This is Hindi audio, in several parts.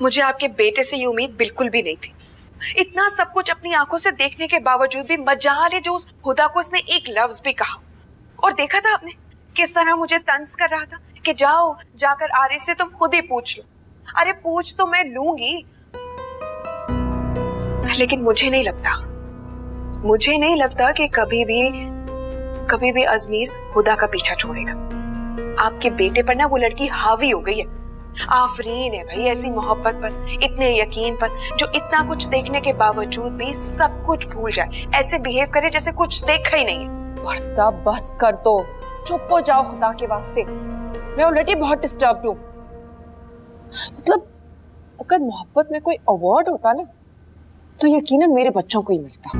मुझे आपके बेटे से ये उम्मीद बिल्कुल भी नहीं थी। इतना सब कुछ अपनी आंखों से देखने के बावजूद भी मजाल है जो उस खुदा को उसने एक लफ्ज भी कहा। और देखा था आपने किस तरह मुझे तंज कर रहा था कि जाओ जाकर आरिस से तुम खुद ही पूछ लो। अरे पूछ तो मैं लूंगी, लेकिन मुझे नहीं लगता कि कभी भी अजमीर खुदा का पीछा छोड़ेगा। आपके बेटे पर ना वो लड़की हावी हो गई है। आफरीन है भाई ऐसी मोहब्बत पर, इतने यकीन पर, जो इतना कुछ देखने के बावजूद भी सब कुछ भूल जाए, ऐसे बिहेव करे जैसे कुछ देखा ही नहीं है। वर्दा बस कर दो, चुप हो जाओ खुदा के वास्ते। मैं ऑलरेडी बहुत डिस्टर्ब हूँ। मतलब अगर मोहब्बत में कोई अवार्ड होता ना तो यकीनन मेरे बच्चों को ही मिलता।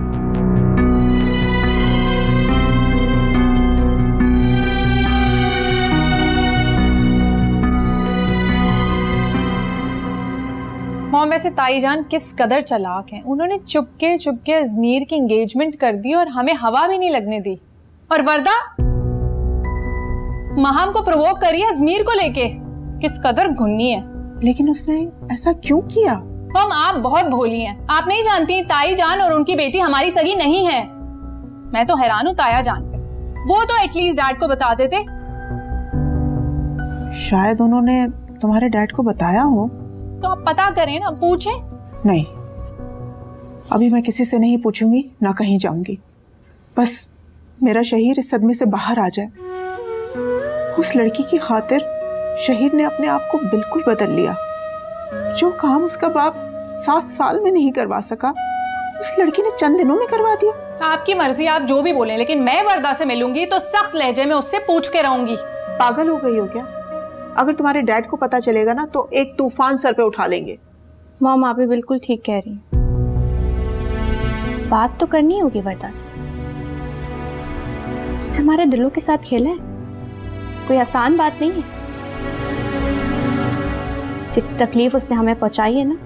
मॉम वैसे ताईजान किस कदर चालाक हैं, उन्होंने चुपके अजमीर की एंगेजमेंट कर दी और हमें हवा भी नहीं लगने दी। और वर्दा महाम को प्रोवोक करी है अजमीर को लेके, किस कदर घुन्नी है। लेकिन उसने ऐसा क्यों किया? मॉम आप बहुत भोली हैं, आप नहीं जानती ताईजान और उनकी बेटी हमारी सगी नहीं है। मैं तो हैरान हूँ ताया जान पे, वो तो एटलीस्ट डैड को बता देते। शायद उन्होंने तुम्हारे डैड को बताया हो। तो आप पता करें ना, पूछें। नहीं, अभी मैं किसी से नहीं पूछूंगी, ना कहीं जाऊंगी। बस मेरा शहीर इस सदमे से बाहर आ जाए। उस लड़की की खातिर शहीर ने अपने आप को बिल्कुल बदल लिया। जो काम उसका बाप 7 साल में नहीं करवा सका, उस लड़की ने चंद दिनों में करवा दिया। आपकी मर्जी, आप जो भी बोलें, लेकिन मैं वर्दा से मिलूंगी तो सख्त लहजे में उससे पूछ के रहूंगी। पागल हो गई हो क्या? अगर तुम्हारे डैड को पता चलेगा ना तो एक तूफान सर पे उठा लेंगे। मॉम आप भी बिल्कुल ठीक कह रही हैं। बात तो करनी होगी वर्दा से। उसने हमारे दिलों के साथ खेला है, कोई आसान बात नहीं है। जितनी तकलीफ उसने हमें पहुंचाई है ना,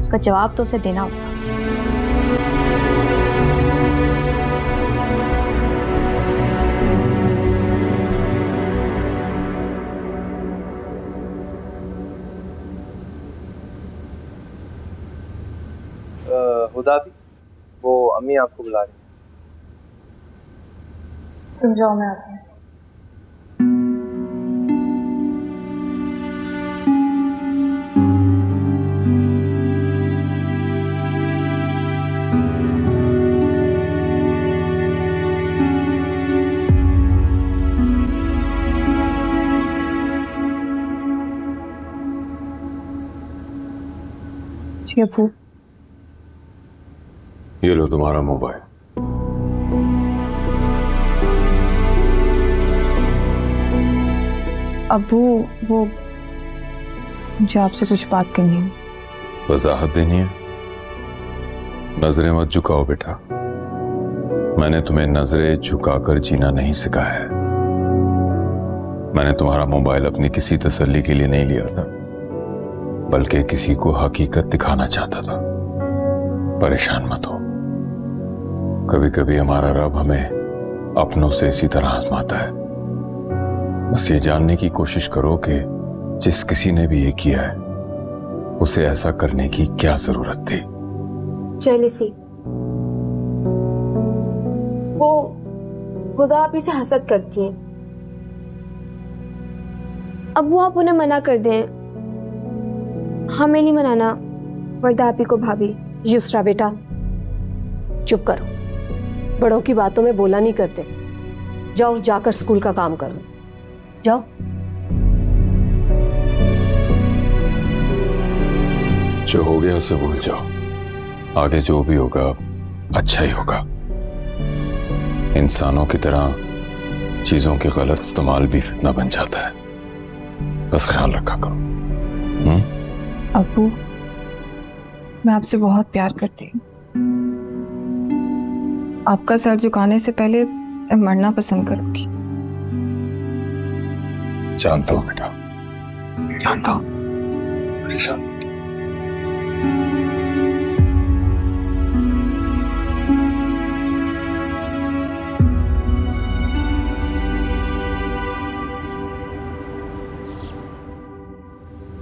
उसका जवाब तो उसे देना होगा। हुदा भी, वो अम्मी आपको बुला रही है। तुम जाओ, मैं आती हूँ। जी अब्बू। ये लो तुम्हारा मोबाइल। अब्बू वो मुझे आपसे कुछ बात करनी है। वजाहत देनी है? नजरें मत झुकाओ बेटा, मैंने तुम्हें नजरें झुकाकर जीना नहीं सिखाया है। मैंने तुम्हारा मोबाइल अपनी किसी तसल्ली के लिए नहीं लिया था, बल्कि किसी को हकीकत दिखाना चाहता था। परेशान मत हो, कभी कभी हमारा रब हमें अपनों से इसी तरह आजमाता है। बस ये जानने की कोशिश करो कि जिस किसी ने भी ये किया है उसे ऐसा करने की क्या जरूरत थी। जेलसी, वो खुदा आप ही से हसद करती हैं। अब वो आप उन्हें मना कर दें, हमें नहीं मनाना। वर्दा आप ही को भाभी। युसरा बेटा चुप करो, बड़ों की बातों में बोला नहीं करते। जाओ जाकर स्कूल का काम करो, जाओ। जो हो गया उसे भूल जाओ, आगे जो भी होगा अच्छा ही होगा। इंसानों की तरह चीजों के गलत इस्तेमाल भी फितना बन जाता है, बस ख्याल रखा करो। अब्बू मैं आपसे बहुत प्यार करती हूँ। आपका सर झुकाने से पहले मैं मरना पसंद करूंगी। जानता हूँ बेटा, जानता हूँ। परेशान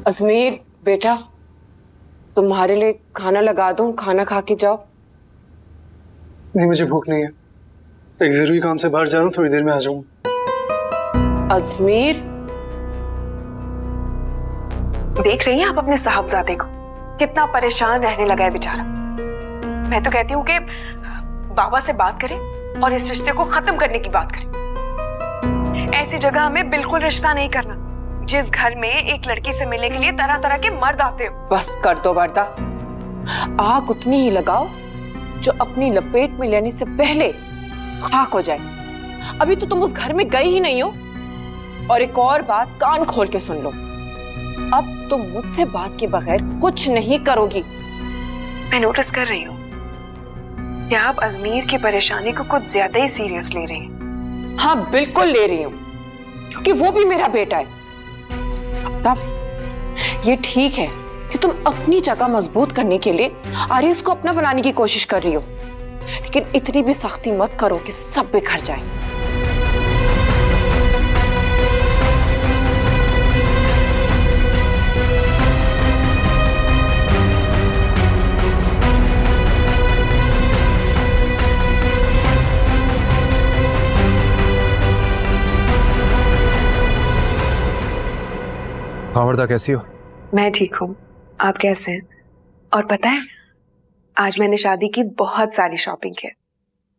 अजमीर बेटा, तुम्हारे लिए खाना लगा दूं, खाना खा के जाओ। नहीं, मुझे भूख नहीं है। एक जरूरी काम से बाहर जा रहा हूँ, थोड़ी देर में आ जाऊंगा। अजमीर, देख रही हैं आप अपने साहबजादे को, कितना परेशान रहने लगा है बेचारा। मैं तो कहती हूँ कि बाबा से बात करें और इस रिश्ते को खत्म करने की बात करें। ऐसी जगह हमें बिल्कुल रिश्ता नहीं करना जिस घर में एक लड़की से मिलने के लिए तरह तरह के मर्द आते हो। बस कर दो वर्दा, आग उतनी ही लगाओ जो अपनी लपेट में लेने से पहले खाक हो जाए। अभी तो तुम उस घर में गई ही नहीं हो। और एक और बात कान खोल के सुन लो, अब तुम मुझसे बात के बगैर कुछ नहीं करोगी। मैं नोटिस कर रही हूँ कि आप अजमीर की परेशानी को कुछ ज्यादा ही सीरियस ले रही हैं। हाँ बिल्कुल ले रही हूँ, क्योंकि वो भी मेरा बेटा है। तब ये ठीक है कि तुम अपनी जगह मजबूत करने के लिए आरिस को अपना बनाने की कोशिश कर रही हो, लेकिन इतनी भी सख्ती मत करो कि सब बिखर जाए। हाँ वर्दा, कैसी हो? मैं ठीक हूँ, आप कैसे हैं? और पता है, आज मैंने शादी की बहुत सारी शॉपिंग की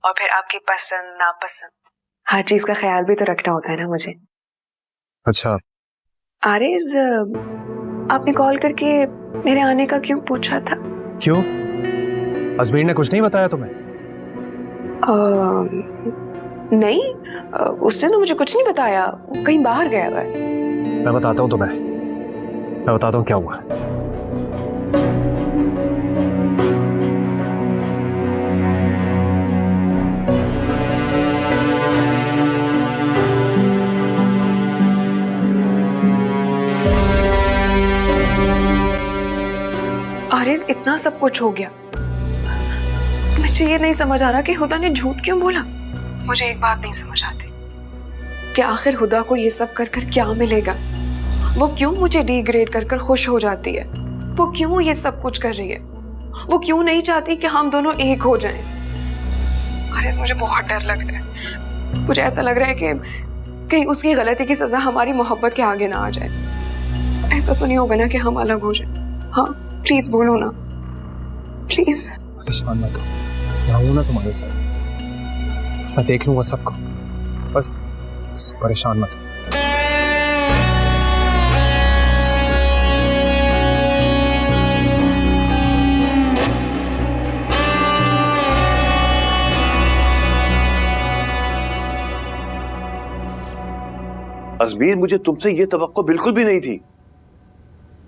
और फिर आपकी पसंद नापसंद हर चीज का ख्याल भी तो रखना होता है ना मुझे। अच्छा, आरिज, आपने कॉल करके मेरे आने का क्यों पूछा था? क्यों? अजमीर ने कुछ नहीं बताया तुम्हें? नहीं, उसने तो मुझे कुछ नहीं बताया, वो कहीं बाहर गया हुआ है। मैं बताता हूँ तुम्हें, मैं बताता हूँ क्या हुआ। आरिज, इतना सब कुछ हो गया, मुझे ये नहीं समझ आ रहा कि हुदा ने झूठ क्यों बोला। मुझे एक बात नहीं समझ आती कि आखिर हुदा को ये सब कर कर क्या मिलेगा। वो क्यों मुझे डिग्रेड कर कर खुश हो जाती है? वो क्यों ये सब कुछ कर रही है? वो क्यों नहीं चाहती कि हम दोनों एक हो जाएं? आरिज, मुझे बहुत डर लग रहा है। मुझे ऐसा लग रहा है कि कहीं उसकी गलती की सजा हमारी मोहब्बत के आगे ना आ जाए। ऐसा तो नहीं होगा ना कि हम अलग हो जाए? हाँ प्लीज बोलो ना, प्लीज। परेशान मत हो, मैं हूं ना तुम्हारे साथ, मैं देख लूंगा सबको, बस परेशान मत हो। अजमीर, मुझे तुमसे ये तवक्को बिल्कुल भी नहीं थी।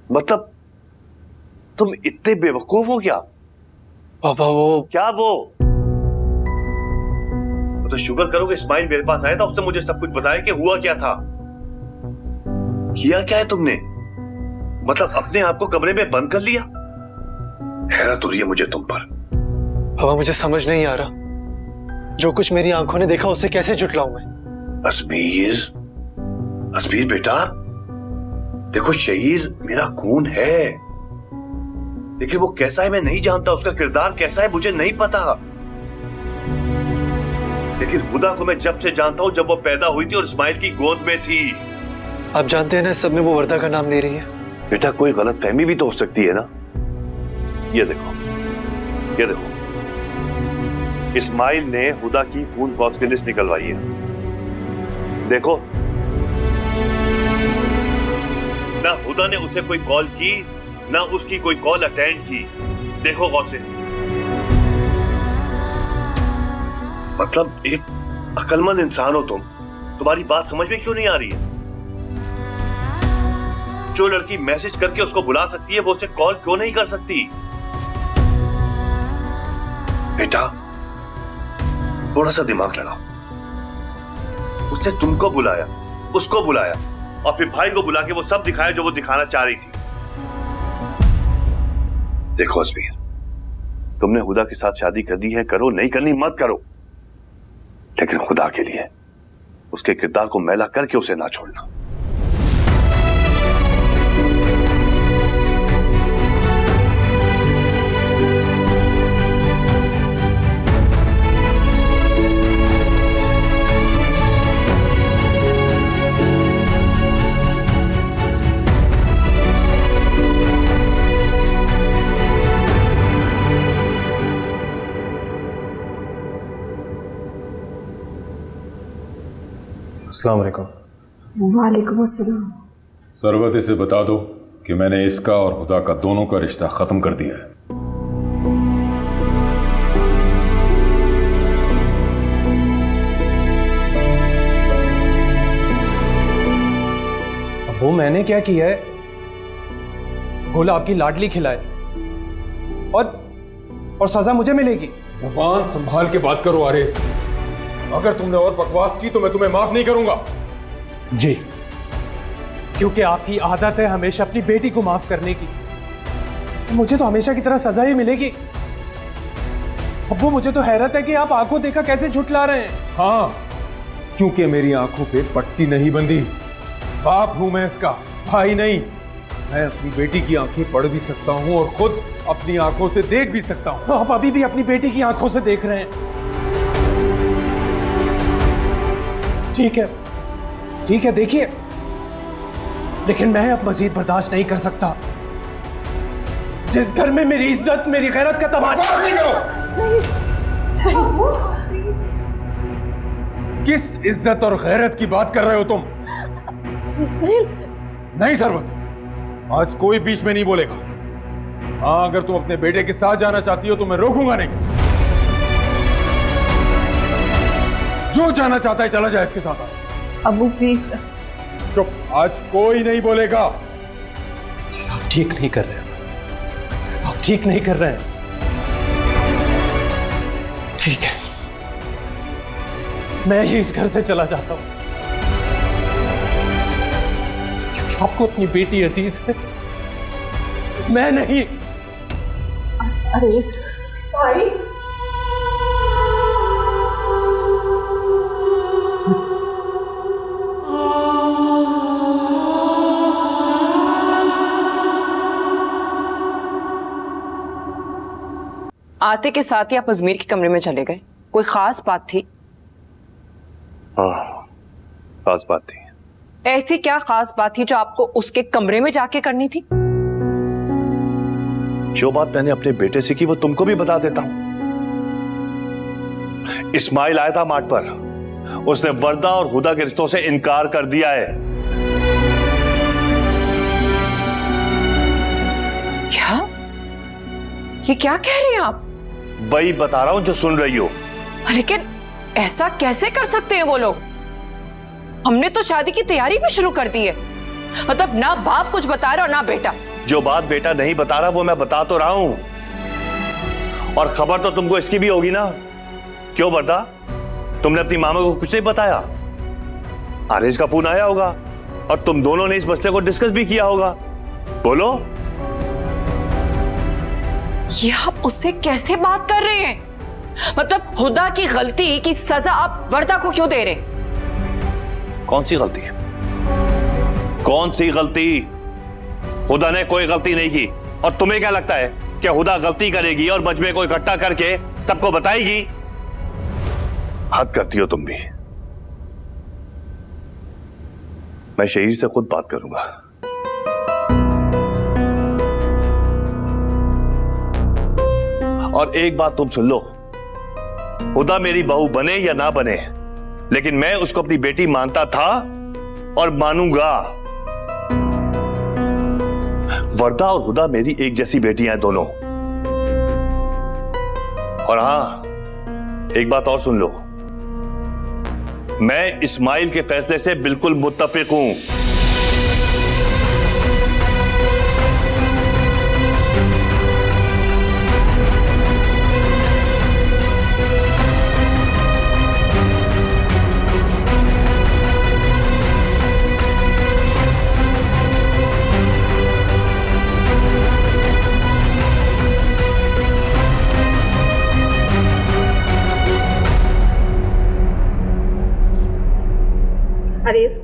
मतलब तुम इतने बेवकूफ हो क्या? पापा वो क्या वो? तो शुक्र करो कि इस्माइल मेरे पास आया था, उसने मुझे सब कुछ बताया कि हुआ क्या था। किया क्या है तुमने? मतलब अपने आप को कमरे में बंद कर लिया? हैरत हो रही है मुझे तुम पर। पापा मुझे समझ नहीं आ रहा, जो कुछ मेरी आंखों ने देखा उससे कैसे झुटलाऊं मैं? अजमीर, अजमीर बेटा, देखो शहीर मेरा खून है, लेकिन वो कैसा है मैं नहीं जानता, उसका किरदार कैसा है मुझे नहीं पता। लेकिन हुदा को मैं जब से जानता हूं, जब वो पैदा हुई थी और इस्माइल की गोद में थी। आप जानते हैं ना, सब में वो वर्दा का नाम ले रही है। बेटा कोई गलत फहमी भी तो हो सकती है ना। ये देखो, ये देखो, इस्माइल ने हुदा की फोन कॉल्स की लिस्ट निकलवाई है। देखो, ना हुदा ने उसे कोई कॉल की, ना उसकी कोई कॉल अटेंड की। देखो गौर से। मतलब एक अक्लमंद इंसान हो तुम, तुम्हारी बात समझ में क्यों नहीं आ रही है? जो लड़की मैसेज करके उसको बुला सकती है, वो उसे कॉल क्यों नहीं कर सकती? बेटा थोड़ा सा दिमाग लगाओ। उसने तुमको बुलाया, उसको बुलाया और फिर भाई को बुला के वो सब दिखाया जो वो दिखाना चाह रही थी। देखो अजमीर, तुमने हुदा के साथ शादी कर दी है, करो, नहीं करनी मत करो, लेकिन खुदा के लिए उसके किरदार को मैला करके उसे ना छोड़ना। अस्सलाम वालेकुम। वालेकुम अस्सलाम। सरवती से बता दो कि मैंने इसका और हुदा का दोनों का रिश्ता खत्म कर दिया है। अब वो मैंने क्या किया है? गोला आपकी लाडली खिलाए और सजा मुझे मिलेगी। जुबान संभाल के बात करो आरिस। अगर तुमने और बकवास की तो मैं तुम्हें माफ नहीं करूंगा। जी, क्योंकि आपकी आदत है हमेशा अपनी बेटी को माफ करने की। मुझे तो हमेशा की तरह सजा ही मिलेगी। अब्बू, मुझे तो हैरत है कि आप आंखों देखा कैसे झुठला रहे हैं। हाँ, क्योंकि मेरी आंखों पे पट्टी नहीं बंधी। बाप हूं मैं इसका, भाई नहीं। मैं अपनी बेटी की आंखें पढ़ भी सकता हूं और खुद अपनी आंखों से देख भी सकता हूं। आप अभी भी अपनी बेटी की आंखों से देख रहे हैं। ठीक है, देखिए, लेकिन मैं अब मजीद बर्दाश्त नहीं कर सकता। जिस घर में मेरी इज्जत, मेरी गैरत का तमाशा नहीं करो। किस इज्जत और गैरत की बात कर रहे हो तुम? नहीं सरवत, आज कोई बीच में नहीं बोलेगा। हाँ, अगर तुम अपने बेटे के साथ जाना चाहती हो तो मैं रोकूंगा नहीं। जो जाना चाहता है चला जाए इसके साथ। अबू प्लीज। चुप, आज कोई नहीं बोलेगा। आप ठीक नहीं कर रहे हैं। आप ठीक नहीं कर रहे हैं। ठीक है, मैं ही इस घर से चला जाता हूं, क्योंकि आपको अपनी बेटी अजीज है, मैं नहीं। अरे भाई, आते के साथ ही आप अजमीर के कमरे में चले गए। कोई खास बात थी? हाँ, खास बात थी। ऐसी क्या खास बात थी जो आपको उसके कमरे में जाके करनी थी? जो बात मैंने अपने बेटे से की वो तुमको भी बता देता हूं। इस्माइल आया था मार्ट पर, उसने वर्दा और हुदा के रिश्तों से इनकार कर दिया है। क्या? ये क्या कह रहे हैं आप? वही बता रहा हूं जो सुन रही हो। लेकिन ऐसा कैसे कर सकते हैं वो लोग? हमने तो शादी की तैयारी भी शुरू कर दी है। मतलब ना बाप कुछ बता रहा और ना बेटा। जो बात बेटा नहीं बता रहा वो मैं बता तो रहा हूं। और खबर तो तुमको इसकी भी होगी ना। क्यों वर्दा, तुमने अपनी मामा को कुछ नहीं बताया? आरिस का फोन आया होगा और तुम दोनों ने इस मसले को डिस्कस भी किया होगा। बोलो। ये आप उससे कैसे बात कर रहे हैं? मतलब हुदा की गलती की सजा आप वर्दा को क्यों दे रहे? कौन सी गलती? कौन सी गलती? हुदा ने कोई गलती नहीं की। और तुम्हें क्या लगता है कि हुदा गलती करेगी और मजमे को इकट्ठा करके सबको बताएगी? हद करती हो तुम भी। मैं शहीर से खुद बात करूंगा। और एक बात तुम सुन लो, हुदा मेरी बहू बने या ना बने, लेकिन मैं उसको अपनी बेटी मानता था और मानूंगा। वर्दा और हुदा मेरी एक जैसी बेटियां हैं दोनों। और हां, एक बात और सुन लो, मैं इस्माइल के फैसले से बिल्कुल मुत्तफिक हूं। अरेज,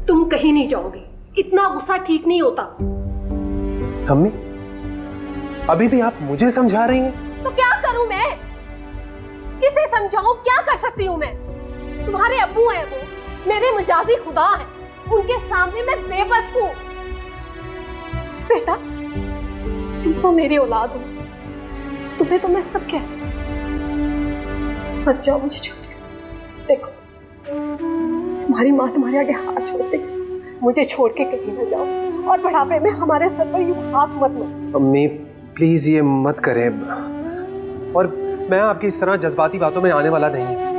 तुम कहीं नहीं जाओगे। इतना गुस्सा ठीक नहीं होता। अम्मी, अभी भी आप मुझे समझा रही हैं? तो क्या करूं मैं? किसे समझाऊं? क्या कर सकती हूं मैं? तुम्हारे अब्बू हैं वो, मेरे मजाजी खुदा हैं। उनके सामने मैं बेबस हूं। बेटा, तुम तो मेरी औलाद हो, तुम्हें तो मैं सब कह सकती हूं। मत जाओ मुझे छोड़। देखो, तुम्हारी माँ तुम्हारे आगे हाथ छोड़ती है, मुझे छोड़ के कहीं न जाओ और बुढ़ापे में हमारे सर पर यूं हाथ मत लो। अम्मी प्लीज ये मत करें, और मैं आपकी इस तरह जज्बाती बातों में आने वाला नहीं हूं।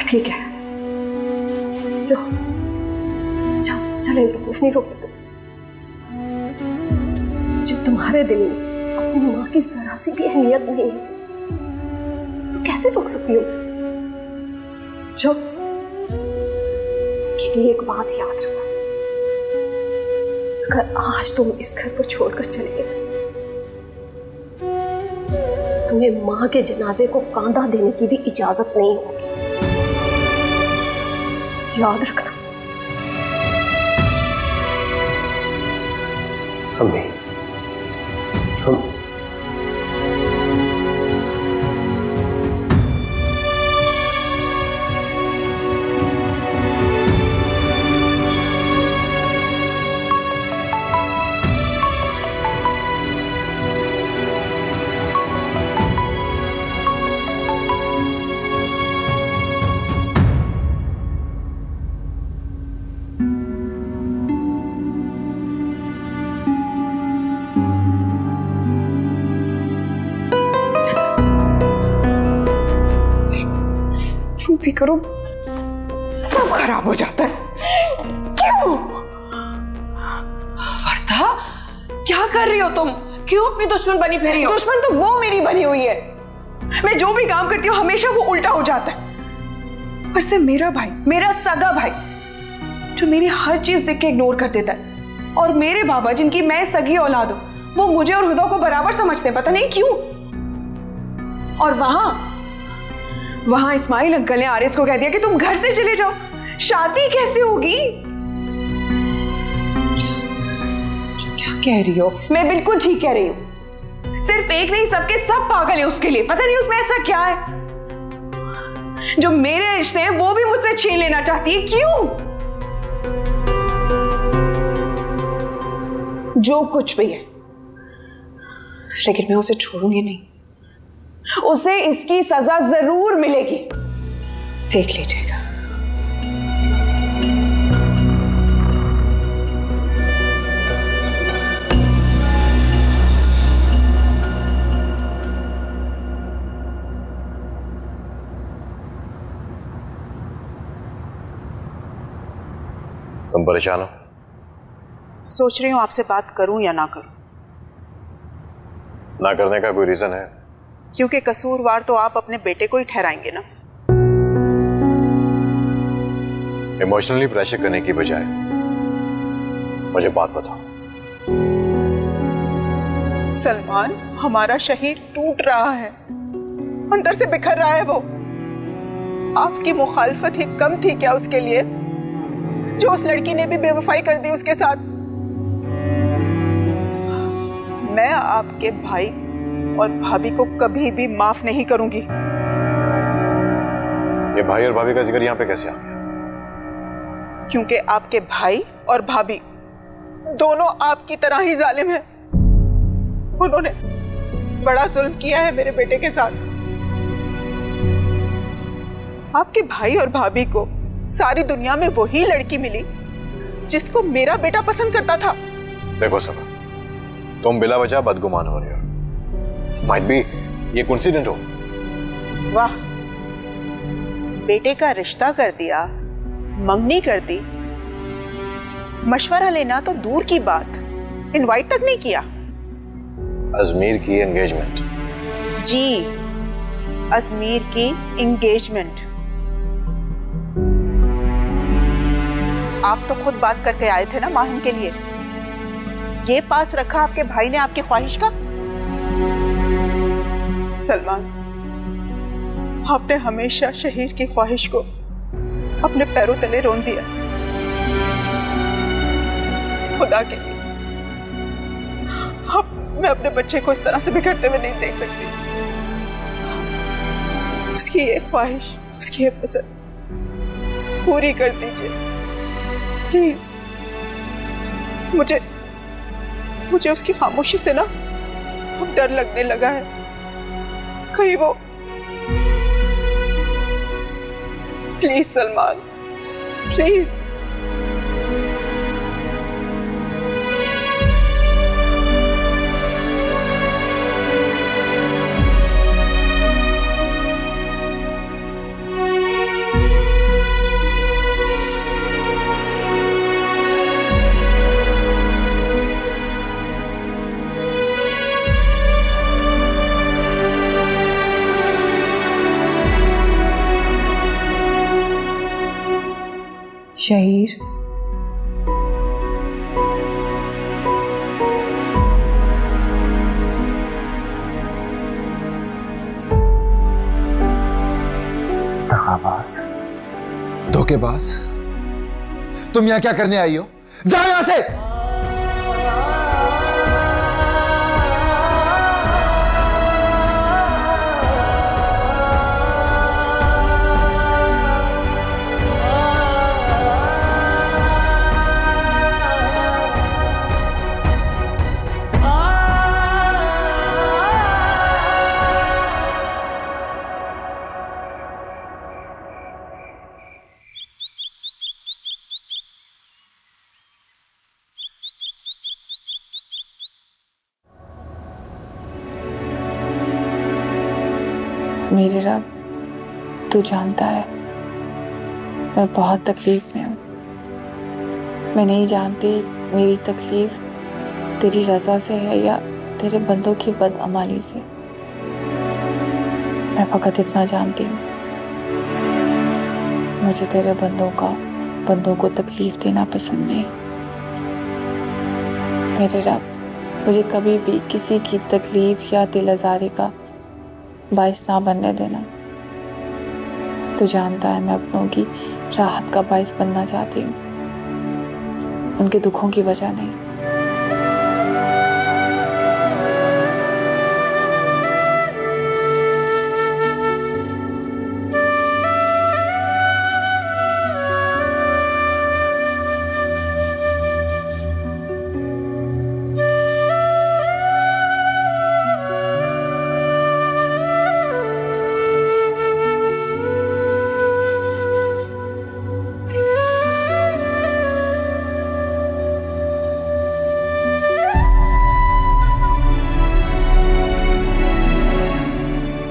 ठीक है, जाओ जाओ, चले जाओ, मैं नहीं रोकती तुम। जब तुम्हारे दिल में अपनी माँ की जरा सी भी अहमियत नहीं है तो कैसे रोक सकती हो? जो लेकिन एक बात याद रखो, अगर आज तुम इस घर को छोड़कर चले गए तो तुम्हें माँ के जनाजे को कांधा देने की भी इजाजत नहीं होगी, याद रखना। अम्मी हम भी करो सब खराब हो जाता है। क्यों? वर्धा, क्या कर रही हो तुम? क्यों अपनी दुश्मन बनी फिरी हो? दुश्मन तो वो मेरी बनी हुई है। मैं जो भी काम करती हूँ हमेशा वो उल्टा हो जाता है। पर से मेरा भाई, मेरा सगा भाई, जो मेरी हर चीज देख के इग्नोर कर देता है, और मेरे बाबा जिनकी मैं सगी औलाद हूं, वो मुझे और हुदा को बराबर समझते हैं, पता नहीं क्यों। और वहां इस्माइल अंकल ने आरिस को कह दिया कि तुम घर से चले जाओ, शादी कैसे होगी? क्या कह रही हो? मैं बिल्कुल ठीक कह रही हूं। सिर्फ एक नहीं, सबके सब पागल है उसके लिए। पता नहीं उसमें ऐसा क्या है जो मेरे रिश्ते हैं वो भी मुझसे छीन लेना चाहती है। क्यों? जो कुछ भी है, लेकिन मैं उसे छोड़ूंगी नहीं। उसे इसकी सजा जरूर मिलेगी, देख लीजिएगा। तुम परेशान हो? सोच रही हूं आपसे बात करूं या ना करूं। ना करने का कोई रीजन है? क्योंकि कसूरवार तो आप अपने बेटे को ही ठहराएंगे ना। इमोशनली प्रेशर करने की बजाय मुझे बात बताओ। सलमान, हमारा शहीर टूट रहा है, अंदर से बिखर रहा है। वो आपकी मुखालफत ही कम थी क्या उसके लिए, जो उस लड़की ने भी बेवफाई कर दी उसके साथ? मैं आपके भाई और भाभी को कभी भी माफ नहीं करूंगी। ये भाई और भाभी का जिक्र यहाँ पे कैसे आ गया? क्योंकि आपके भाई और भाभी दोनों आपकी तरह ही जालिम हैं। उन्होंने बड़ा जुल्म किया है मेरे बेटे के साथ। आपके भाई और भाभी को सारी दुनिया में वही लड़की मिली जिसको मेरा बेटा पसंद करता था। देखो सबा, तुम बिला वजह बदगुमान हो रहे हो। माइट बी ये कोइंसिडेंट हो। वाह, बेटे का रिश्ता कर दिया, मंगनी कर दी, मशवरा लेना तो दूर की बात, इनवाइट तक नहीं किया। अजमीर की एंगेजमेंट? जी, अजमीर की एंगेजमेंट। आप तो खुद बात करके आए थे ना माहिम के लिए। ये पास रखा आपके भाई ने आपकी ख्वाहिश का। सलमान, आपने हमेशा शहीर की ख्वाहिश को अपने पैरों तले रोन दिया। खुदा के लिए अब मैं अपने बच्चे को इस तरह से बिगड़ते हुए नहीं देख सकती। उसकी ये ख्वाहिश, उसकी ये पसंद पूरी कर दीजिए प्लीज। मुझे उसकी खामोशी से ना बहुत डर लगने लगा है, कहीं वो। Please Salman, please. शहीर, दगाबाज, धोखेबाज, तुम यहाँ क्या करने आई हो? जाओ यहाँ से। मेरे रब, तू जानता है मैं बहुत तकलीफ में हूँ। मैं नहीं जानती मेरी तकलीफ तेरी रजा से है या तेरे बंदों की बदअमाली से। मैं फकत इतना जानती हूँ, मुझे तेरे बंदों को तकलीफ देना पसंद नहीं। मेरे रब, मुझे कभी भी किसी की तकलीफ या दिल आज़ारी का बाइस ना बनने देना। तू जानता है मैं अपनों की राहत का बाइस बनना चाहती हूँ, उनके दुखों की वजह नहीं।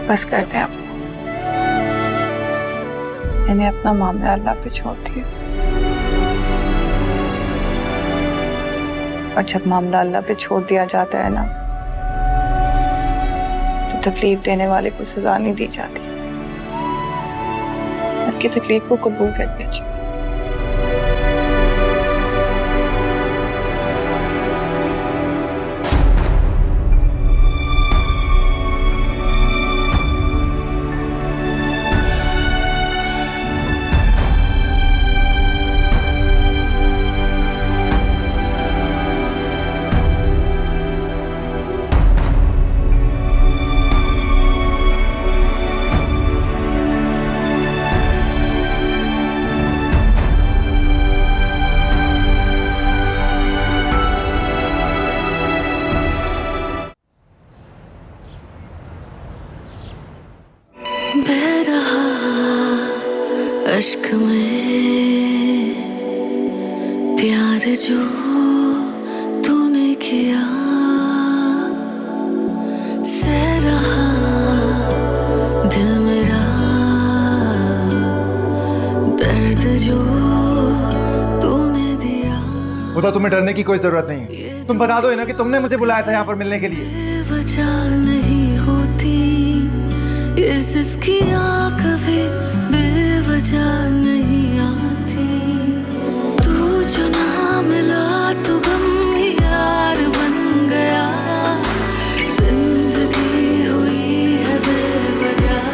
बस कर दे आप, मैंने अपना मामला अल्लाह पे छोड़ दिया। और जब मामला अल्लाह पे छोड़ दिया जाता है ना, तो तकलीफ देने वाले को सजा नहीं दी जाती, बल्कि तकलीफ को कबूल कर दिया जाता है। बह रहा अश्क में प्यार जो तूने किया, सह रहा दिल मेरा दर्द जो तूने दिया। उदा, तुम्हें डरने की कोई जरूरत नहीं। तुम बता दो ना कि तुमने मुझे बुलाया था यहाँ पर मिलने के लिए। वजह नहीं होती ये सिस्कियाँ कभी बेवजह नहीं आती। तू जो ना मिला तो गम ही यार बन गया, जिंदगी हुई है बेवजह।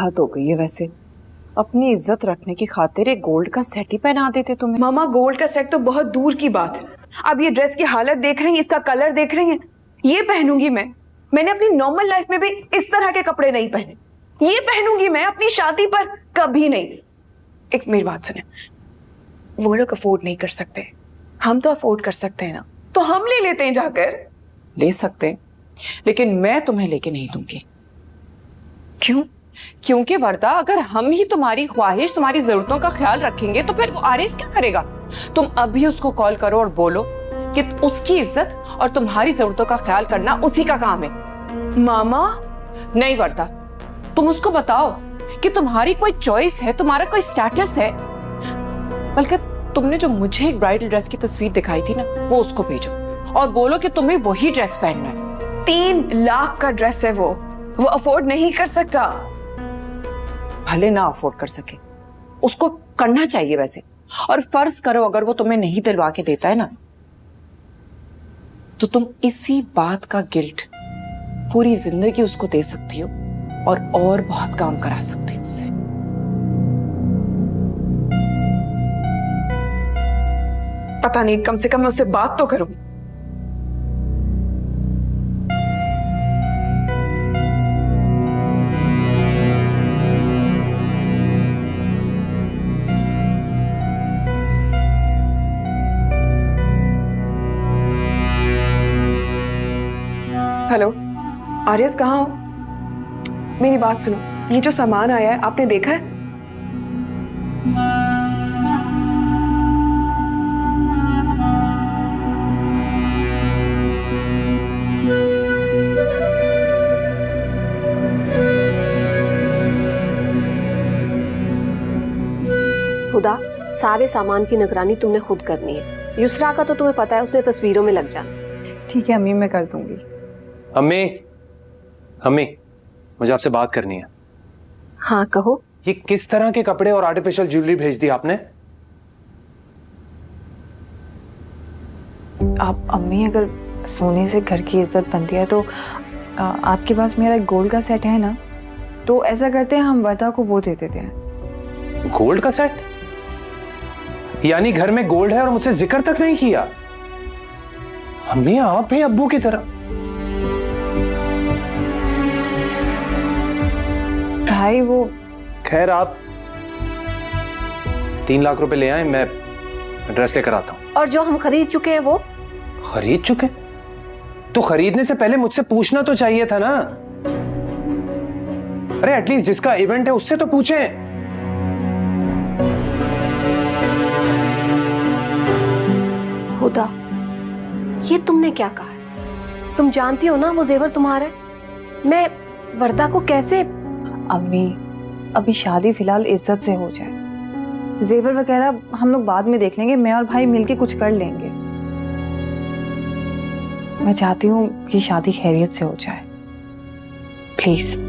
हद हो गई है वैसे। अपनी इज्जत रखने की खातिर एक गोल्ड का सेट ही पहना देते तुम्हें। मामा गोल्ड का सेट तो बहुत दूर की बात है। अब ये ड्रेस की हालत देख रही हैं, इसका कलर देख रही हैं, ये पहनूंगी मैं। मैंने अपनी नॉर्मल लाइफ में भी इस तरह के कपड़े नहीं पहने। ये पहनूंगी मैं अपनी शादी पर, कभी नहीं। एक मेरी बात सुने, वो लोग अफोर्ड नहीं कर सकते, हम तो अफोर्ड कर सकते हैं ना, तो हम ले लेते हैं जाकर। ले सकते हैं, लेकिन मैं तुम्हें लेके नहीं दूंगी। क्यों? क्योंकि वर्दा, अगर हम ही तुम्हारी ख्वाहिश, तुम्हारी जरूरतों का ख्याल रखेंगे तो फिर वो आरिस क्या करेगा? तुम अभी उसको कॉल करो और बोलो कि उसकी इज्जत और तुम्हारी जरूरतों का ख्याल करना उसी का काम है। मामा नहीं वर्दा, तुम उसको बताओ कि तुम्हारी कोई चॉइस है, तुम्हारा कोई स्टेटस है। बल्कि तुमने जो मुझे एक ब्राइडल ड्रेस की तस्वीर दिखाई थी ना, वो उसको भेजो और बोलो कि तुम्हें वही ड्रेस पहनना है। 3 लाख का ड्रेस है वो अफोर्ड नहीं कर सकता। भले ना अफोर्ड कर सके, उसको करना चाहिए वैसे। और फर्ज करो अगर वो तुम्हें नहीं दिलवा के देता है ना, तो तुम इसी बात का गिल्ट पूरी जिंदगी उसको दे सकती हो और बहुत काम करा सकती हो उससे। पता नहीं, कम से कम मैं उससे बात तो करूं। हेलो आर्यस, कहाँ हो? मेरी बात सुनो, ये जो सामान आया है आपने देखा है? खुदा, सारे सामान की निगरानी तुमने खुद करनी है। युसरा का तो तुम्हें पता है, उसने तस्वीरों में लग जाना। ठीक है अम्मी, मैं कर दूंगी। अम्मी, अम्मी, मुझे आपसे बात करनी है। हाँ कहो। ये किस तरह के कपड़े और आर्टिफिशियल ज्वेलरी भेज दी आपने? आप अम्मी, अगर सोने से घर की इज्जत बनती है तो आपके पास मेरा एक गोल्ड का सेट है ना, तो ऐसा करते हैं हम वर्दा को वो दे देते हैं। गोल्ड का सेट? यानी घर में गोल्ड है और मुझसे जिक्र तक नहीं किया? अम्मी, आप भी अब्बू की तरह। भाई वो, खैर आप 3 लाख रुपए ले आए, मैं ड्रेस लेकर आता हूं। और जो हम खरीद चुके हैं वो? खरीद चुके? तो खरीदने से पहले मुझसे पूछना तो चाहिए था ना। अरे एटलीस्ट जिसका इवेंट है उससे तो पूछें। हुदा, ये तुमने क्या कहा? तुम जानती हो ना वो जेवर तुम्हारा है। मैं वर्दा को कैसे? अम्मी, अभी शादी फिलहाल इज्जत से हो जाए, जेवर वगैरह हम लोग बाद में देख लेंगे, मैं और भाई मिलके कुछ कर लेंगे। मैं चाहती हूँ कि शादी खैरियत से हो जाए, प्लीज।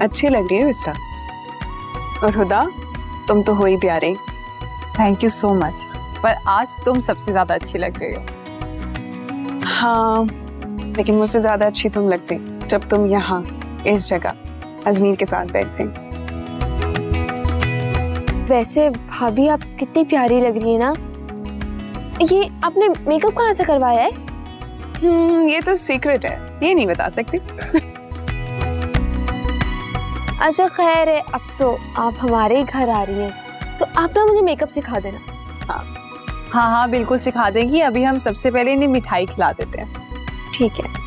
अच्छी लग रही है विस्टा। और हुदा, तुम तो हो ही प्यारे। Thank you so much. पर आज तुम सबसे ज्यादा अच्छी लग रही हो। हाँ, लेकिन मुझसे ज्यादा अच्छी तुम लगती जब तुम यहाँ इस जगह अजमीर के साथ बैठती। वैसे भाभी आप कितनी प्यारी लग रही है ना। ये आपने मेकअप कहाँ से करवाया है? ये तो सीक्रेट है, ये नहीं बता सकती। अच्छा खैर है, अब तो आप हमारे ही घर आ रही हैं, तो आप ना मुझे मेकअप सिखा देना। हाँ हाँ बिल्कुल सिखा देंगी। अभी हम सबसे पहले इन्हें मिठाई खिला देते हैं। ठीक है।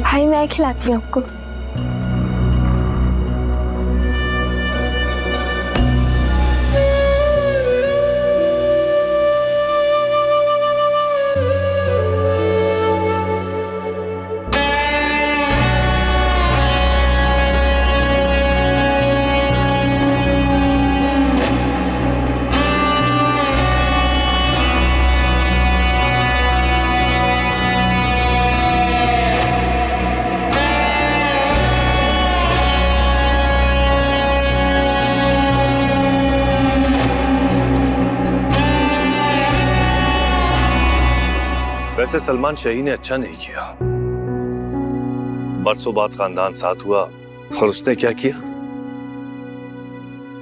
भाई मैं खिलाती हूँ आपको। वैसे सलमान शाही ने अच्छा नहीं किया। बरसों बाद खानदान साथ हुआ और उसने क्या किया,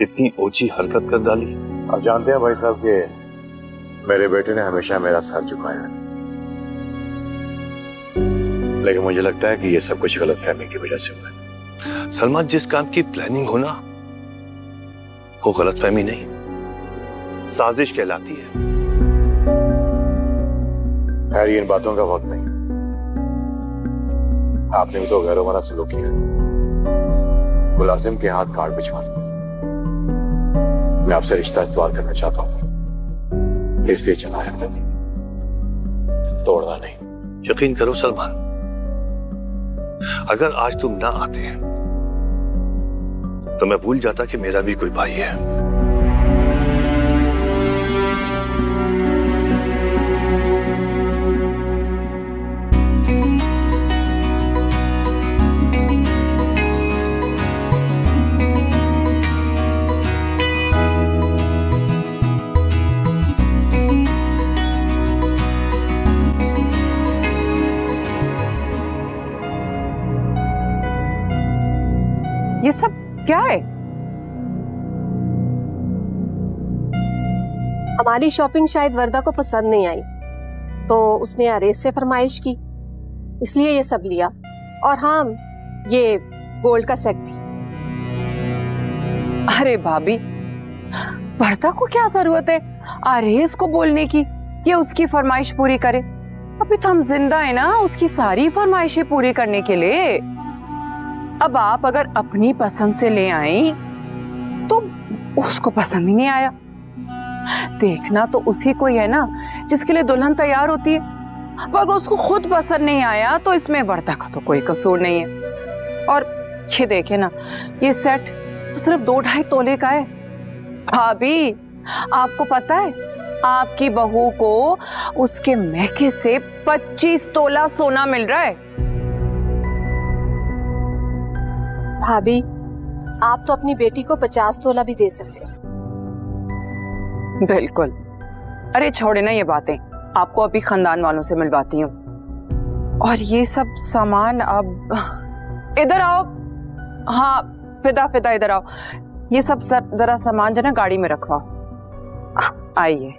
इतनी ऊंची हरकत कर डाली। आप जानते हैं भाई साहब कि मेरे बेटे ने हमेशा मेरा सर झुकाया है, लेकिन मुझे लगता है कि ये सब कुछ गलतफहमी की वजह से हुआ है। सलमान, जिस काम की प्लानिंग हो ना, वो गलतफहमी नहीं, साजिश कहलाती है। खैर इन बातों का वक्त नहीं, आपने भी तो गैरों वाला सलूक किया, मुलाजिम के हाथ काट भिजवा दिया। मैं आपसे रिश्ता इस्तेमाल करना चाहता हूँ, इसलिए चला है, तोड़ना नहीं। यकीन करो सलमान, अगर आज तुम ना आते तो मैं भूल जाता कि मेरा भी कोई भाई है। ये सब क्या है? हमारी शॉपिंग शायद वर्दा को पसंद नहीं आई, तो उसने अरेज से फरमाइश की, इसलिए ये सब लिया। और हाँ, ये गोल्ड का सेट भी। अरे भाभी, वर्दा को क्या जरूरत है अरेज को बोलने की कि उसकी फरमाइश पूरी करे? अभी तो हम जिंदा है ना उसकी सारी फरमाइशें पूरी करने के लिए। अब आप अगर अपनी पसंद से ले आई तो उसको पसंद ही नहीं आया। देखना तो उसी को ही है ना जिसके लिए दुल्हन तैयार होती है। अब अगर उसको खुद पसंद नहीं आया तो इसमें वर्दा का तो कोई कसूर नहीं है। और ये देखे ना, ये सेट तो सिर्फ 2-2.5 तोले का है। भाभी, आपको पता है आपकी बहू को उसके महके से 25 तोला सोना मिल रहा है। भाभी, आप तो अपनी बेटी को 50 तोला भी दे सकते हैं। बिल्कुल। अरे छोड़े ना ये बातें, आपको अभी खानदान वालों से मिलवाती हूँ। और ये सब सामान अब इधर आओ। हाँ फिदा इधर आओ। ये सब जरा सामान जो ना गाड़ी में रखवाओ। आइए।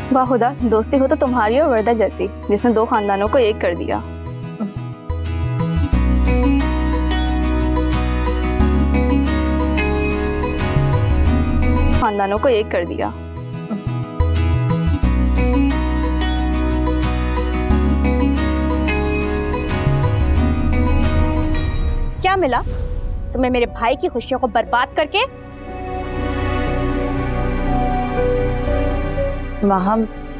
वाह खुदा, दोस्ती हो तो तुम्हारी और वर्दा जैसी, जिसने 2 खानदानों को एक कर दिया। खानदानों को एक कर दिया। क्या मिला? तुम्हें मेरे भाई की खुशियों को बर्बाद करके। माँ,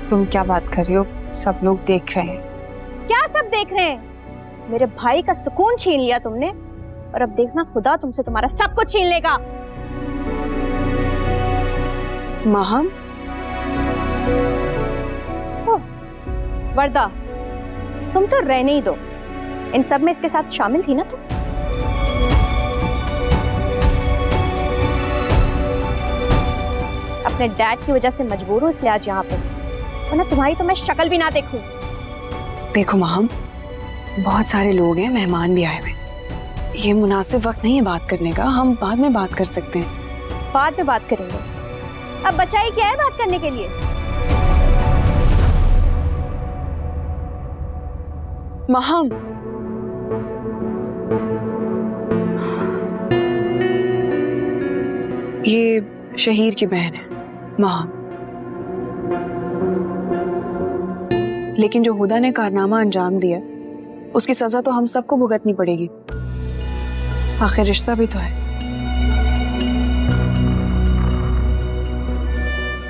तुम क्या बात कर रही हो? सब लोग देख रहे हैं। क्या सब देख रहे हैं? मेरे भाई का सुकून छीन लिया तुमने, और अब देखना खुदा तुमसे तुम्हारा सब कुछ छीन लेगा। महम, वर्दा, तुम तो रहने ही दो। इन सब में इसके साथ शामिल थी ना तुम? अपने डैड की वजह से मजबूर हूं इसलिए आज यहाँ पे, वरना तुम्हारी तो मैं शक्ल भी ना देखूं। देखो महम, बहुत सारे लोग हैं, मेहमान भी आए हुए। ये मुनासिब वक्त नहीं है बात करने का, हम बाद में बात कर सकते हैं। बाद में बात करेंगे। अब बचा ही क्या है बात करने के लिए? महम, ये शहीर की बहन है महम, लेकिन जो हुदा ने कारनामा अंजाम दिया उसकी सजा तो हम सबको भुगतनी पड़ेगी। आखिर रिश्ता भी तो है।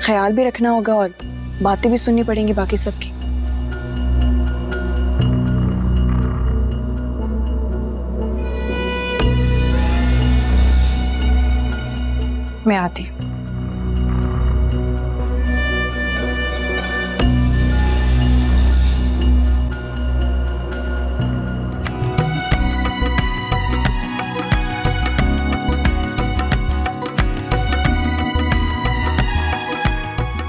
ख्याल भी रखना होगा और बातें भी सुननी पड़ेंगी बाकी सबकी। मैं आती।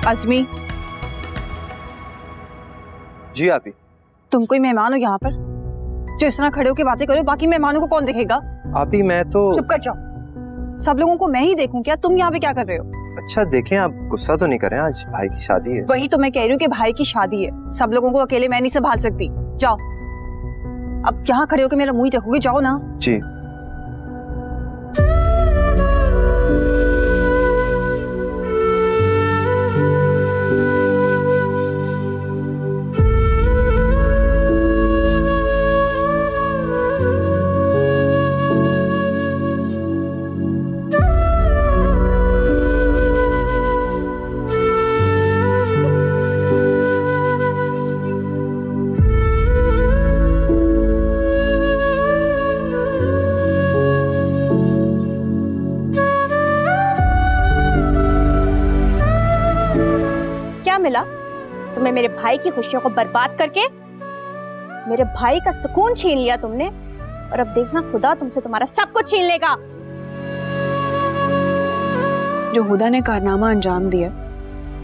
अज़मी, जी आती। तुम कोई मेहमान हो यहाँ पर जो इस तरह खड़े होकर बातें करो? बाकी मेहमानों को कौन देखेगा? आपी मैं तो। चुप कर जाओ। सब लोगों को मैं ही देखूं क्या? तुम यहाँ पे क्या कर रहे हो? अच्छा देखें, आप गुस्सा तो नहीं करें, आज भाई की शादी है। वही तो मैं कह रही हूँ कि भाई की शादी है, सब लोगों को अकेले मैं नहीं संभाल सकती। जाओ, अब यहाँ खड़े होकर मेरा मुंह ही देखोगे? जाओ ना। जी। मिला तुम्हें मेरे भाई की खुशियों को बर्बाद करके? मेरे भाई का सुकून छीन लिया तुमने, और अब देखना खुदा तुमसे तुम्हारा सब कुछ छीन लेगा। जो हुदा ने कारनामा अंजाम दिया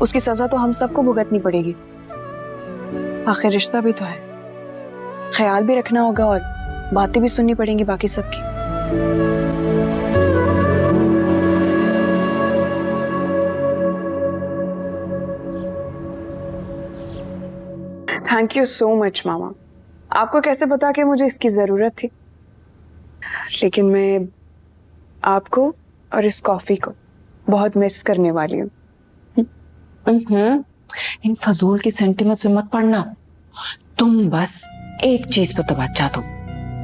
उसकी सजा तो हम सबको भुगतनी पड़ेगी। आखिर रिश्ता भी तो है। ख्याल भी रखना होगा और बातें भी सुननी पड़ेंगी बाकी सबकी। थैंक यू सो मच मामा। आपको कैसे पता कि मुझे इसकी जरूरत थी? लेकिन मैं आपको और इस कॉफी को बहुत मिस करने वाली हूँ। इन फजूल की सेंटिमेंट्स में मत पड़ना। तुम बस एक चीज पर तवज्जो दो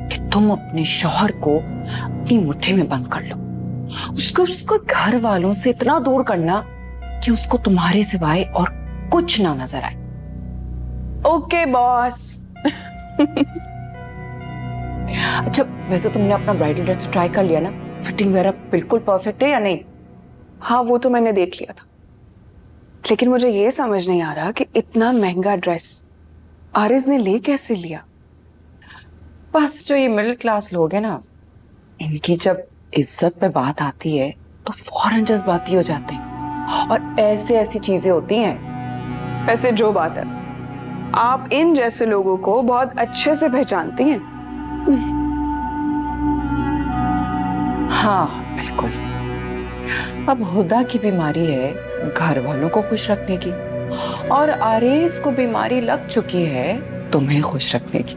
कि तुम अपने शौहर को अपनी मुट्ठी में बंद कर लो। उसको घर वालों से इतना दूर करना कि उसको तुम्हारे सिवाय और कुछ ना नजर आए। Okay boss. अच्छा, वैसे तुमने अपना ब्राइडल ड्रेस ट्राई कर लिया ना? फिटिंग वगैरह बिल्कुल परफेक्ट है या नहीं? हाँ, वो तो मैंने देख लिया था, लेकिन मुझे ये समझ नहीं आ रहा कि इतना महंगा ड्रेस आरिज ने ले कैसे लिया। बस जो ये मिडिल क्लास लोग हैं ना, इनकी जब इज्जत पे बात आती है तो फौरन जज्बाती हो जाते हैं और ऐसी चीजें होती हैं। वैसे जो बात है, आप इन जैसे लोगों को बहुत अच्छे से पहचानती हैं। हाँ बिल्कुल। अब हुदा की बीमारी है घर वालों को खुश रखने की, और आरेज को बीमारी लग चुकी है तुम्हें खुश रखने की।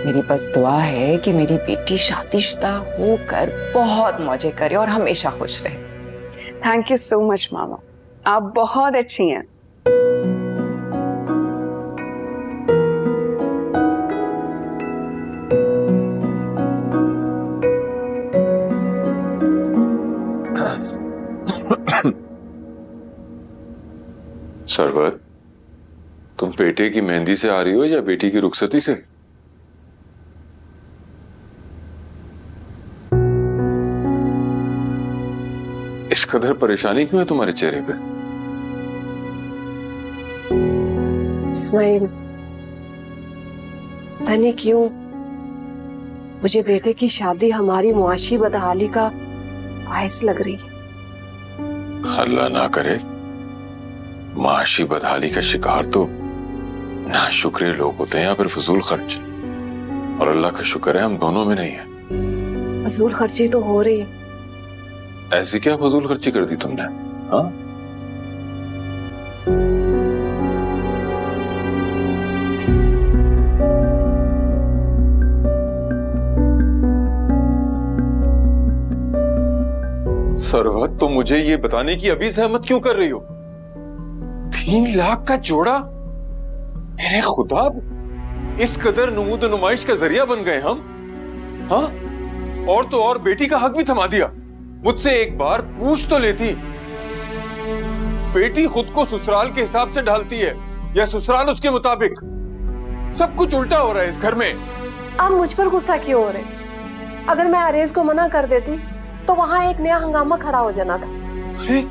मेरी बस दुआ है कि मेरी बेटी शादीशुदा होकर बहुत मौजे करे और हमेशा खुश रहे। थैंक यू सो मच मामा, आप बहुत अच्छी हैं। सरवत, तुम बेटे की मेहंदी से आ रही हो या बेटी की रुखसती से? इस कदर परेशानी क्यों है तुम्हारे चेहरे पे? इस्माइल, पता नहीं क्यों मुझे बेटे की शादी हमारी मुआशी बदहाली का बायस लग रही है। अल्लाह ना करे, माशी बदहाली का शिकार तो नाशुक्रे लोग होते हैं या फिर फजूल खर्च, और अल्लाह का शुक्र है हम दोनों में नहीं है। फजूल खर्ची तो हो रही है। ऐसी क्या फजूल खर्ची कर दी तुमने? हाँ, सरवत, तो मुझे ये बताने की अभी सहमत क्यों कर रही हो? 3 लाख का जोड़ा? मेरे खुदा, इस कदर नमूद नुमाइश का जरिया बन गए हम? हाँ, और तो और बेटी का हक भी थमा दिया। मुझसे एक बार पूछ तो लेती। बेटी खुद को ससुराल के हिसाब से ढालती है या ससुराल उसके मुताबिक? सब कुछ उल्टा हो रहा है इस घर में। आप मुझ पर गुस्सा क्यों हो रहे? अगर मैं अरेज को मना कर देती तो वहां एक नया हंगामा खड़ा हो जाना था। अरे,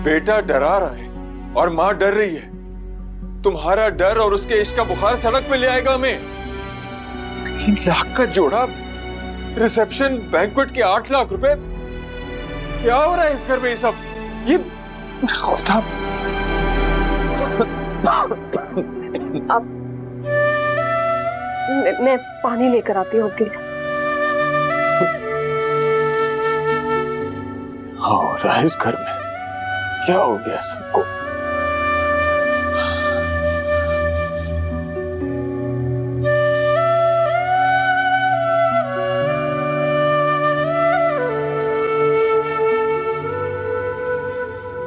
बेटा डरा रहा है और माँ डर रही है। तुम्हारा डर और उसके इश्क का बुखार सड़क पे ले आएगा हमें। 3 लाख का जोड़ा, रिसेप्शन, बैंक्वेट के 8 लाख रुपए। क्या हो रहा है इस घर में? ये सब, ये अब मैं पानी लेकर आती हूँ आपके लिए। हो रहा है इस घर में? क्या हो गया सबको?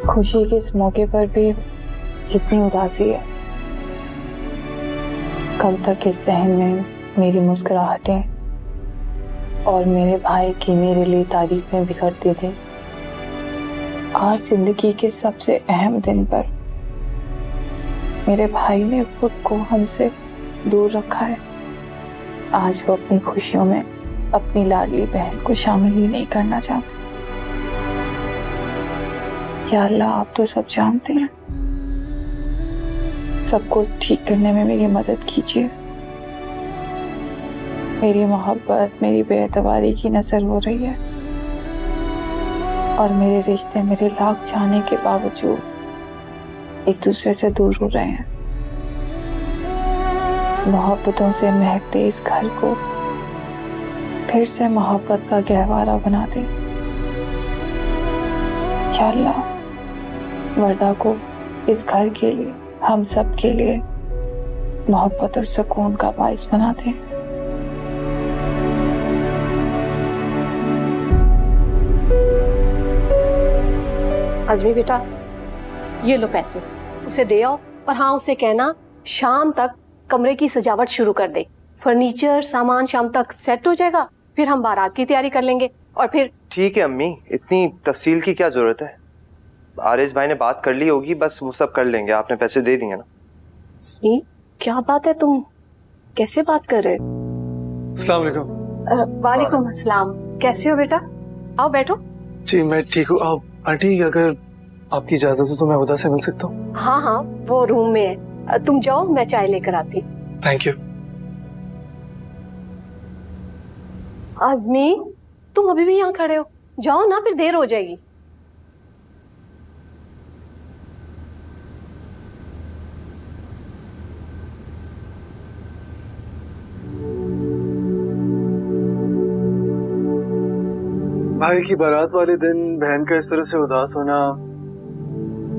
खुशी के इस मौके पर भी कितनी उदासी है। कल तक इस सहन में मेरी मुस्कुराहटें और मेरे भाई की मेरे लिए तारीफें बिखरती थी। आज जिंदगी के सबसे अहम दिन पर मेरे भाई ने खुद को हमसे दूर रखा है। आज वो अपनी खुशियों में अपनी लाडली बहन को शामिल ही नहीं करना चाहते। या अल्लाह, आप तो सब जानते हैं। सबको ठीक करने में मेरी मदद कीजिए। मेरी मोहब्बत, मेरी बेएतबारी की नजर हो रही है और मेरे रिश्ते मेरे लाख चाहने के बावजूद एक दूसरे से दूर हो रहे हैं। मोहब्बतों से महकते इस घर को फिर से मोहब्बत का गहवारा बना दे। या अल्लाह, वर्दा को इस घर के लिए, हम सब के लिए मोहब्बत और सुकून का बाइस बना दे। आजमी बेटा, ये लो पैसे, उसे दे आओ और हाँ, उसे कहना शाम तक कमरे की सजावट शुरू कर दे। फर्नीचर सामान शाम तक सेट हो जाएगा, फिर हम बारात की तैयारी कर लेंगे और फिर। ठीक है अम्मी, इतनी तफसील की क्या जरूरत है? आरिस भाई ने बात कर ली होगी, बस वो सब कर लेंगे। आपने पैसे दे दिए ना? स्मी, क्या बात है, तुम कैसे बात कर रहे हो? अस्सलाम वालेकुम। वालेकुम अस्सलाम। कैसे हो बेटा? आओ बैठो। जी मैं ठीक हूँ। आप आंटी, अगर आपकी इजाजत हो तो मैं हुदा से मिल सकता हूँ? हाँ हाँ, वो रूम में है। तुम जाओ, मैं चाय लेकर आती। Thank you. आजमी, तुम अभी भी यहाँ खड़े हो? जाओ ना, फिर देर हो जाएगी। भाई की बारात वाले दिन बहन का इस तरह से उदास होना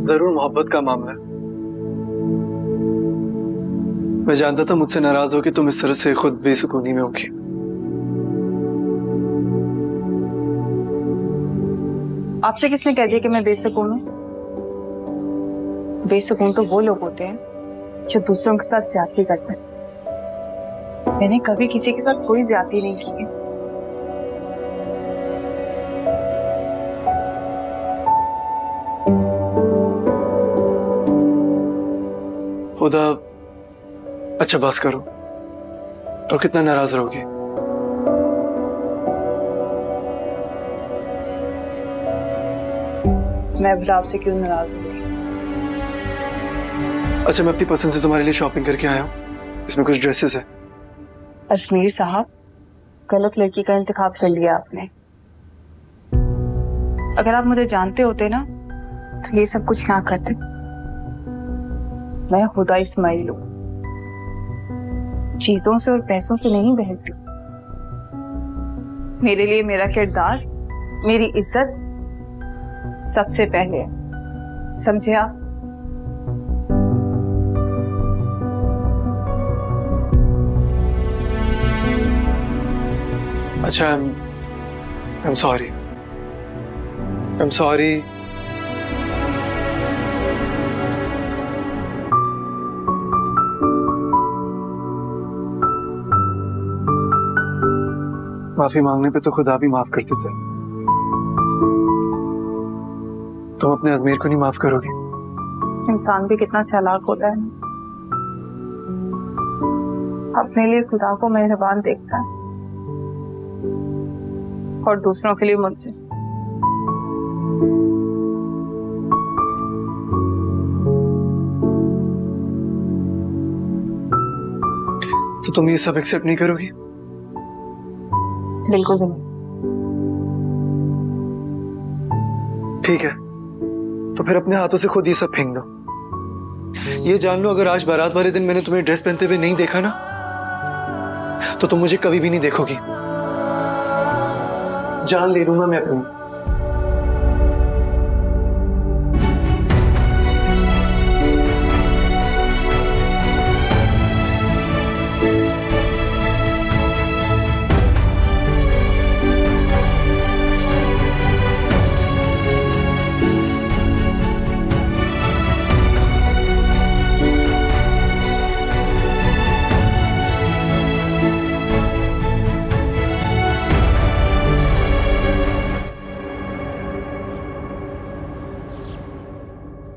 जरूर मोहब्बत का मामला है। मैं जानता था मुझसे नाराज हो कि तुम इस तरह से खुद बेसुकूनी में होगी। आपसे किसने कह दिया कि मैं बेसुकून हूँ? बेसुकून तो वो लोग होते हैं जो दूसरों के साथ ज्यादती करते हैं। मैंने कभी किसी के साथ कोई ज्यादती नहीं की है। खुदा, अच्छा बस करो, और कितना नाराज रहोगे? मैं भला आपसे क्यों नाराज होंगी? अच्छा, मैं अपनी पसंद से तुम्हारे लिए शॉपिंग करके आया हूँ, इसमें कुछ ड्रेसेस है। अजमीर साहब, गलत लड़की का इंतखाब कर लिया आपने। अगर आप मुझे जानते होते ना तो ये सब कुछ ना करते। मैं हुदा इस्माइल हूँ, चीजों से और पैसों से नहीं बहती। मेरे लिए मेरा किरदार, मेरी इज्जत सबसे पहले है, समझे आप? अच्छा, I'm sorry. I'm sorry. माफी मांगने पे तो खुदा भी माफ कर देता है। तुम अपने अजमेर को नहीं माफ करोगे? इंसान भी कितना चालाक होता है, अपने लिए खुदा को मेहरबान देखता है और दूसरों के लिए मुझसे। तो तुम ये सब एक्सेप्ट नहीं करोगी? बिल्कुल भी नहीं। ठीक है, तो फिर अपने हाथों से खुद ये सब फेंक दो। ये जान लो, अगर आज बारात वाले दिन मैंने तुम्हें ड्रेस पहनते हुए नहीं देखा ना, तो तुम मुझे कभी भी नहीं देखोगी। जान ले लूंगा मैं अपनी।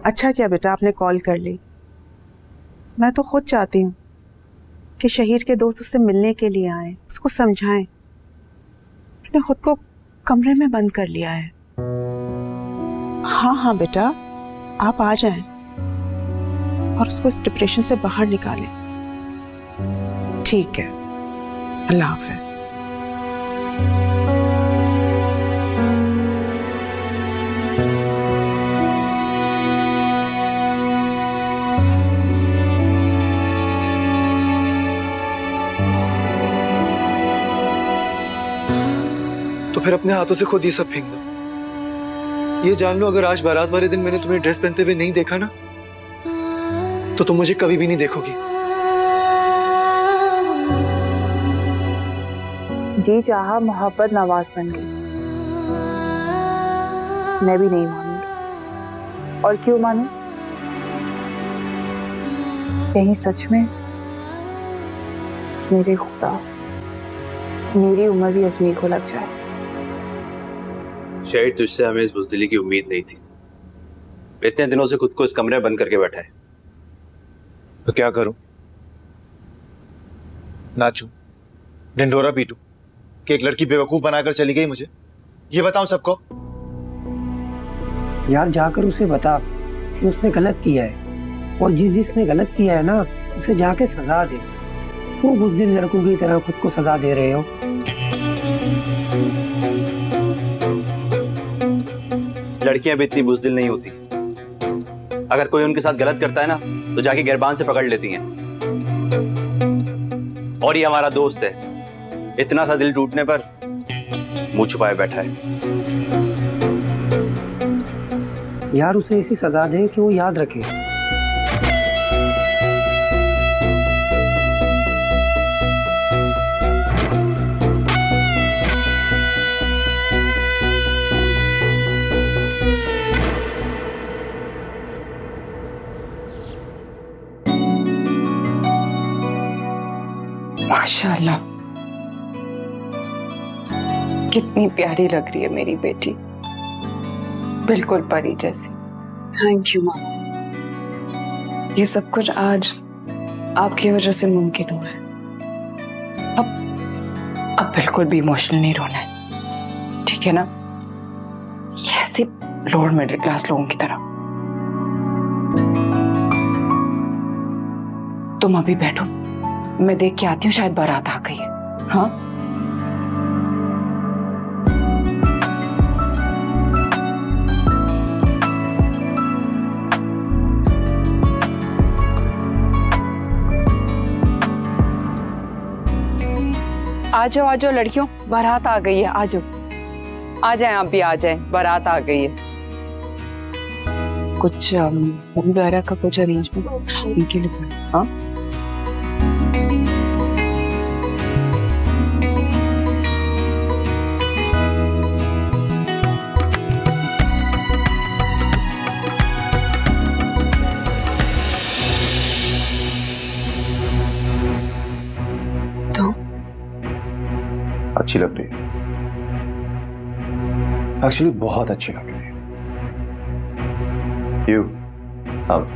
अच्छा किया बेटा आपने कॉल कर ली। मैं तो खुद चाहती हूँ कि शहीर के दोस्त उससे मिलने के लिए आए, उसको समझाएं। उसने खुद को कमरे में बंद कर लिया है। हाँ हाँ बेटा, आप आ जाएं और उसको इस डिप्रेशन से बाहर निकालें। ठीक है, अल्लाह हाफिज। तो फिर अपने हाथों से खुद ये सब फेंक दो। ये जान लो, अगर आज बारात वाले दिन मैंने तुम्हें ड्रेस पहनते हुए नहीं देखा ना, तो तुम मुझे कभी भी नहीं देखोगी। जी चाहा मोहब्बत नवाज बन गई। मैं भी नहीं मानूंगी। और क्यों मानूं? कहीं सच में मेरे खुदा मेरी उम्र भी अजमीर को लग जाए। शायद तुझसे हमें इस बुज़दिली की उम्मीद नहीं थी। इतने दिनों से खुद को इस कमरे में बंद करके बैठा है। तो क्या करूं? नाचूं, ढिंढोरा पीटूं कि एक लड़की बेवकूफ बनाकर चली गई मुझे? ये बताऊं सबको? यार जाकर उसे बता कि उसने गलत किया है, और जिसने गलत किया है ना उसे जाके सजा दे। तुम बुज़दिल लड़कों की तरह खुद को सजा दे रहे हो। लड़कियां भी इतनी बुज़दिल नहीं होती। अगर कोई उनके साथ गलत करता है ना, तो जाके गिरबान से पकड़ लेती हैं। और ये हमारा दोस्त है, इतना सा दिल टूटने पर मुंह छुपाए बैठा है। यार उसे ऐसी सजा दे कि वो याद रखे। माशाल्लाह, कितनी प्यारी लग रही है मेरी बेटी, बिल्कुल परी जैसी। थैंक यू माँ। ये सब कुछ आज आपकी वजह से मुमकिन हुआ है। अब बिल्कुल भी इमोशनल नहीं रोना है, ठीक है ना? ये ऐसे लोअर मिडिल क्लास लोगों की तरह। तुम अभी बैठो, मैं देख के आती हूँ, शायद बारात आ गई है। हाँ, आ जाओ लड़कियों, बारात आ गई है। आ जाओ, आ जाए, आप भी आ जाए, बारात आ गई है। कुछ वगैरह का कुछ अरेंजमेंट उनके लिए। हाँ, अच्छी लग रही है, एक्चुअली बहुत अच्छी लग रही है। You out.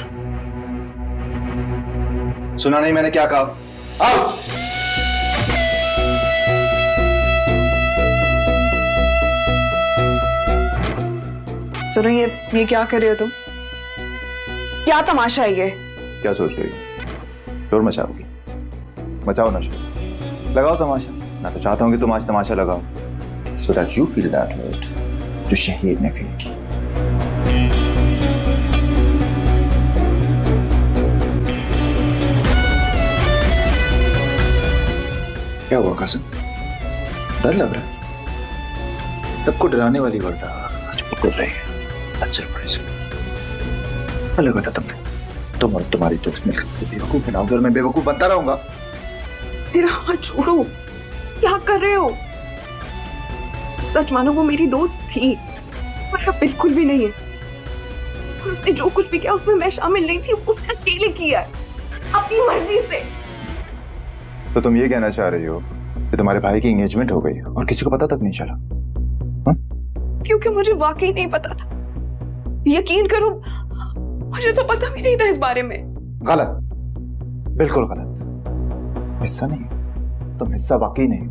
सुना नहीं मैंने क्या कहा? आउट। सुनो, ये क्या कर रहे हो तुम? क्या तमाशा है ये? क्या सोच रही हो? शोर मचाओगी? मचाओ ना शोर, लगाओ तमाशा। मैं तो चाहता हूं कि तुम आज तमाशा लगाओ, so that you feel that hurt जो शहीद ने फील की। क्या हुआ कासिम? डर लग रहा है? सबको डराने वाली वर्दा आज पकड़ रही है। सरप्राइज लगा था तुमने, तुम और तुम्हारी दोस्त मिलकर बेवकूफ बनाओगे और मैं बेवकूफ बनता रहूंगा। मेरा हाथ छोड़ो, क्या कर रहे हो? सच मानो वो मेरी दोस्त थी, पर अब बिल्कुल भी नहीं है। और उसने जो कुछ भी किया उसमें मैं शामिल नहीं थी, उसने अकेले किया है, अपनी मर्जी से। तो तुम ये कहना चाह रही हो कि तुम्हारे भाई की एंगेजमेंट हो गई और किसी को पता तक नहीं चला? क्योंकि मुझे वाकई नहीं पता था। यकीन करो, मुझे तो पता भी नहीं था इस बारे में। गलत, बिल्कुल गलत। हिस्सा नहीं, तुम हिस्सा वाकई नहीं,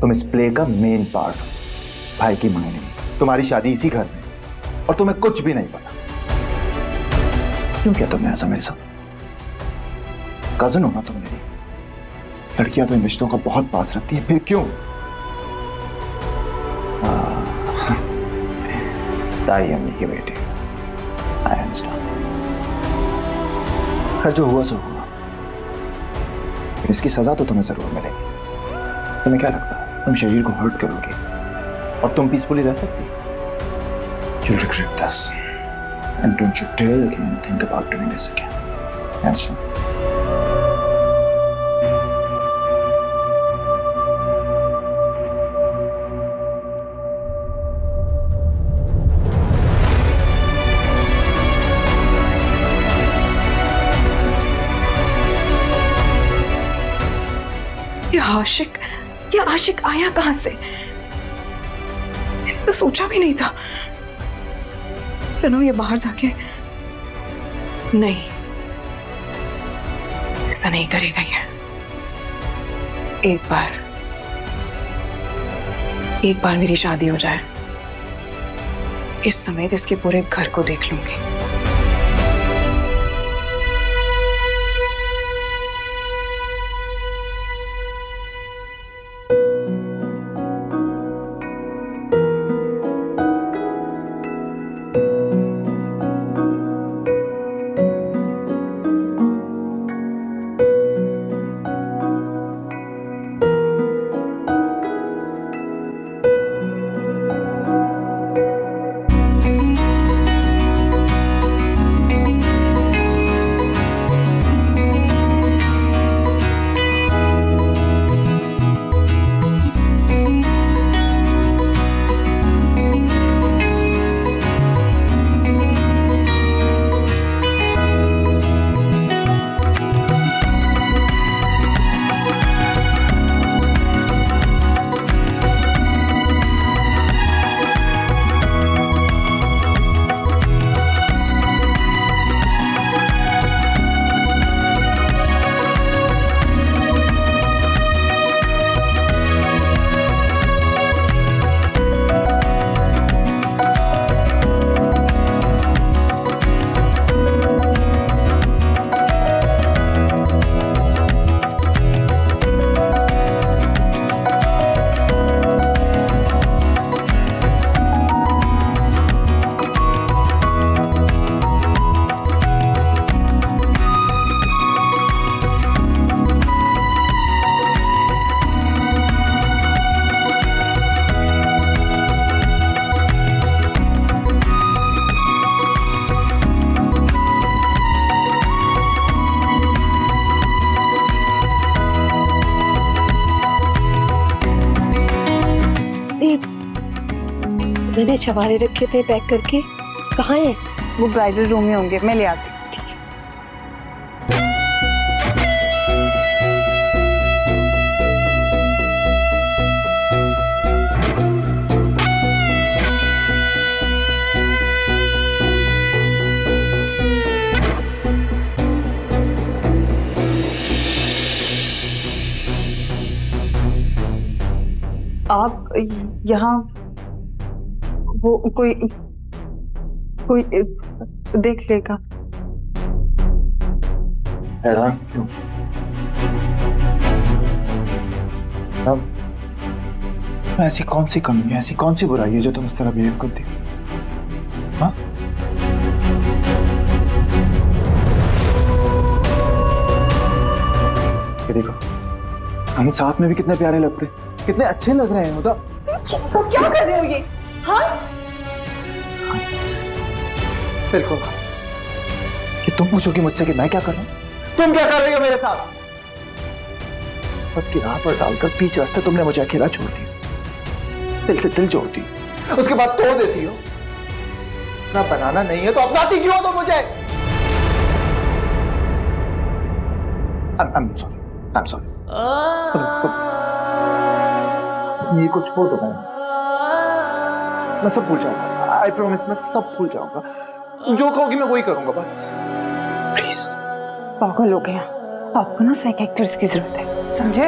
तुम इस प्ले का मेन पार्ट हो। भाई की मांग नहीं, तुम्हारी शादी इसी घर में, और तुम्हें कुछ भी नहीं पता। क्यों किया तुमने ऐसा मेरे साथ? कजन हो ना तुम मेरी, लड़कियां तो इन रिश्तों का बहुत पास रखती हैं, फिर क्यों? ताई अम्मी की बेटी, आई अंडरस्टैंड। खैर जो हुआ सो हुआ, इसकी सजा तो तुम्हें जरूर मिलेगी। तुम्हें क्या लगता है तुम शरीर को हर्ट करोगे और तुम पीसफुली रह सकती? You'll regret this, and don't you dare again think about doing this again. Understand? ये आशिक आया कहां से? मैंने तो सोचा भी नहीं था। सनो ये बाहर जाके नहीं, ऐसा नहीं करेगा ये। एक बार मेरी शादी हो जाए, इस समेत इसके पूरे घर को देख लूंगी। मैंने छवारे रखे थे पैक करके, कहाँ है? वो ब्राइडल रूम में होंगे, मैं ले आती हूँ। आप यहाँ वो कोई देख लेगा। हैरान क्यों? अब ऐसी कौन सी कमी है, ऐसी कौन सी बुराई है जो तुम इस तरह बिहेव करती हो? हाँ? ये देखो, हम साथ में भी कितने प्यारे लगते हैं, कितने अच्छे लग रहे हैं। होता क्या कर रहे हो ये? हाँ? बिल्कुल। कि तुम पूछोगी मुझसे कि मैं क्या कर रहा हूं? तुम क्या कर रही हो मेरे साथ? पद की राह पर डालकर बीच रास्ते तुमने मुझे अकेला छोड़ दिया, दिल से दिल जोड़ती हो, उसके बाद तोड़ देती हो। ना बनाना नहीं है तो अपनाती क्यों हो तुम मुझे? I'm sorry. समीर को छोड़ दो, मैं सब भूल जाऊंगा। आई प्रॉमिस, मैं सब भूल जाऊंगा। जो कहोगी मैं वही करूंगा, बस प्लीज। पागल हो गया, आपको ना साइकियाट्रिस्ट की जरूरत है, समझे?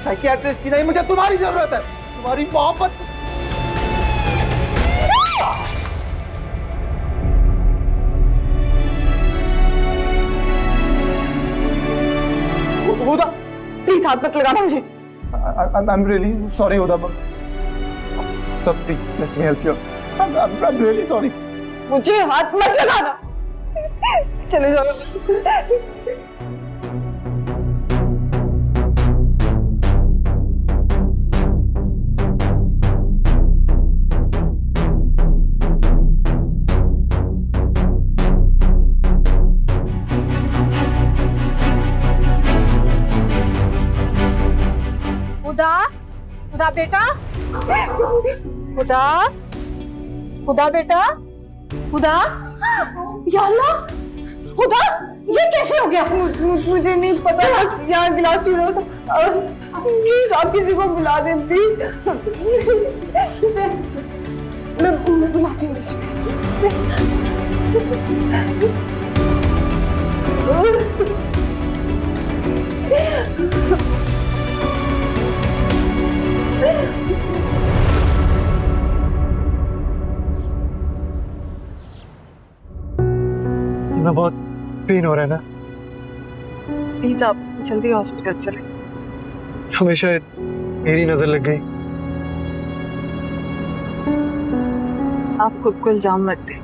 साइकियाट्रिस्ट की नहीं, मुझे तुम्हारी जरूरत है, तुम्हारी मोहब्बत। हुदा, प्लीज हाथ मत लगाना मुझे। I'm really sorry, Huda. Please let me help you. I'm really sorry. मुझे हाथ मत लगाना। चले जाओ। खुदा बेटा, खुदा, खुदा बेटा, खुदा, या अल्लाह, खुदा, ये कैसे हो गया? मुझे नहीं पता, यहाँ गिलास टूट रहा था। प्लीज आप किसी को बुला दें, प्लीज। मैं बुलाती हूँ किसी को। मैं बहुत पेन हो रहा है ना, प्लीज आप जल्दी हॉस्पिटल चलें। हमेशा मेरी नजर लग गई। आप खुद को इल्जाम मत दें।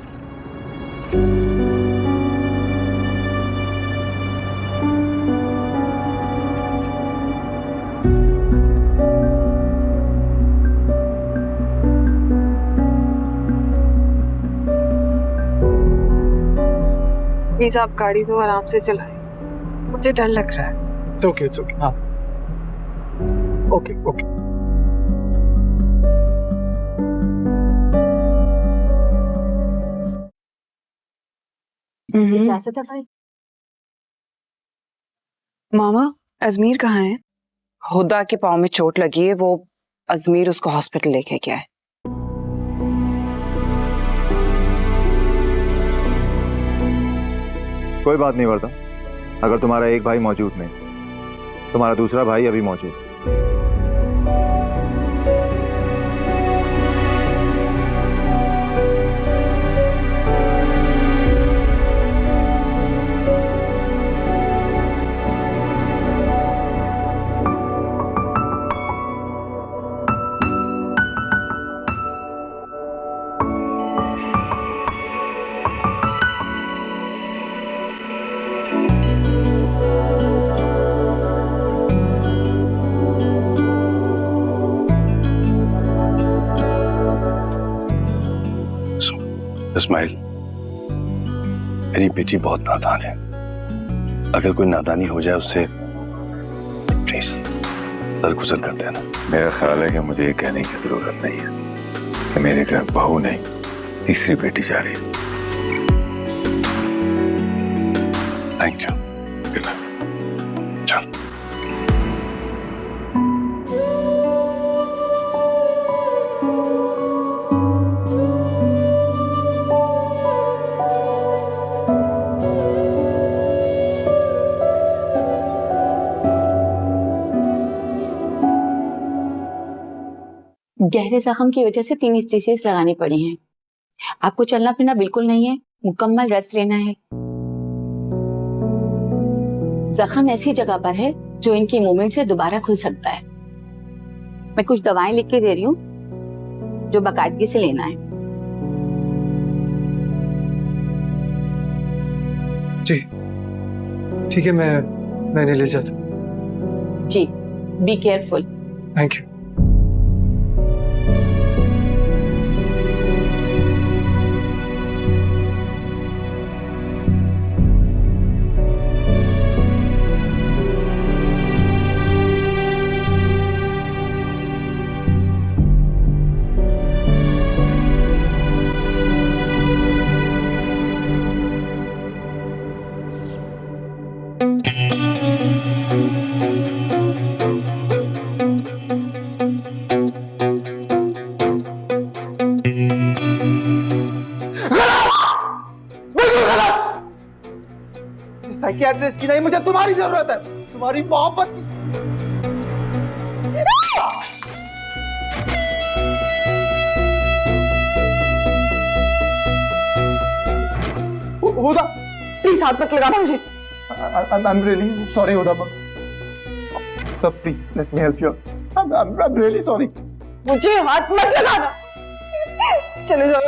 प्लीज आप गाड़ी तो आराम से चलाएं, मुझे डर लग रहा है। It's okay. हाँ, okay. इजाजत है भाई। मामा, अजमीर कहाँ है? हुदा के पाँव में चोट लगी है, वो अजमीर उसको हॉस्पिटल लेके गया है। कोई बात नहीं वर्दा, अगर तुम्हारा एक भाई मौजूद नहीं, तुम्हारा दूसरा भाई अभी मौजूद। इस्माइल, मेरी बेटी बहुत नादान है। अगर कोई नादानी हो जाए उससे, प्लीज दरगुजर कर देना। मेरा ख्याल है कि मुझे ये कहने की जरूरत नहीं है कि मेरे घर बहू नहीं, तीसरी बेटी जा रही है। Thank you. Good night. चल। गहरे जख्म की वजह से 3 स्टिचेस लगानी पड़ी हैं। आपको चलना फिरना बिल्कुल नहीं है, मुकम्मल रेस्ट लेना है। जख्म ऐसी जगह पर है जो इनकी मूवमेंट से दोबारा खुल सकता है। मैं कुछ दवाएं लिख के दे रही हूँ जो बाकायदगी से लेना है। जी ठीक है, मैंने ले जाता हूँ। जी, be careful. Thank you. Psychiatrist की नहीं, मुझे तुम्हारी जरूरत है, तुम्हारी मोहब्बत की। हुदा, प्लीज हाथ मत लगाना मुझे। I'm really sorry, Huda. Please let me help you. I'm really sorry. मुझे हाथ मत लगाना। चले जाओ।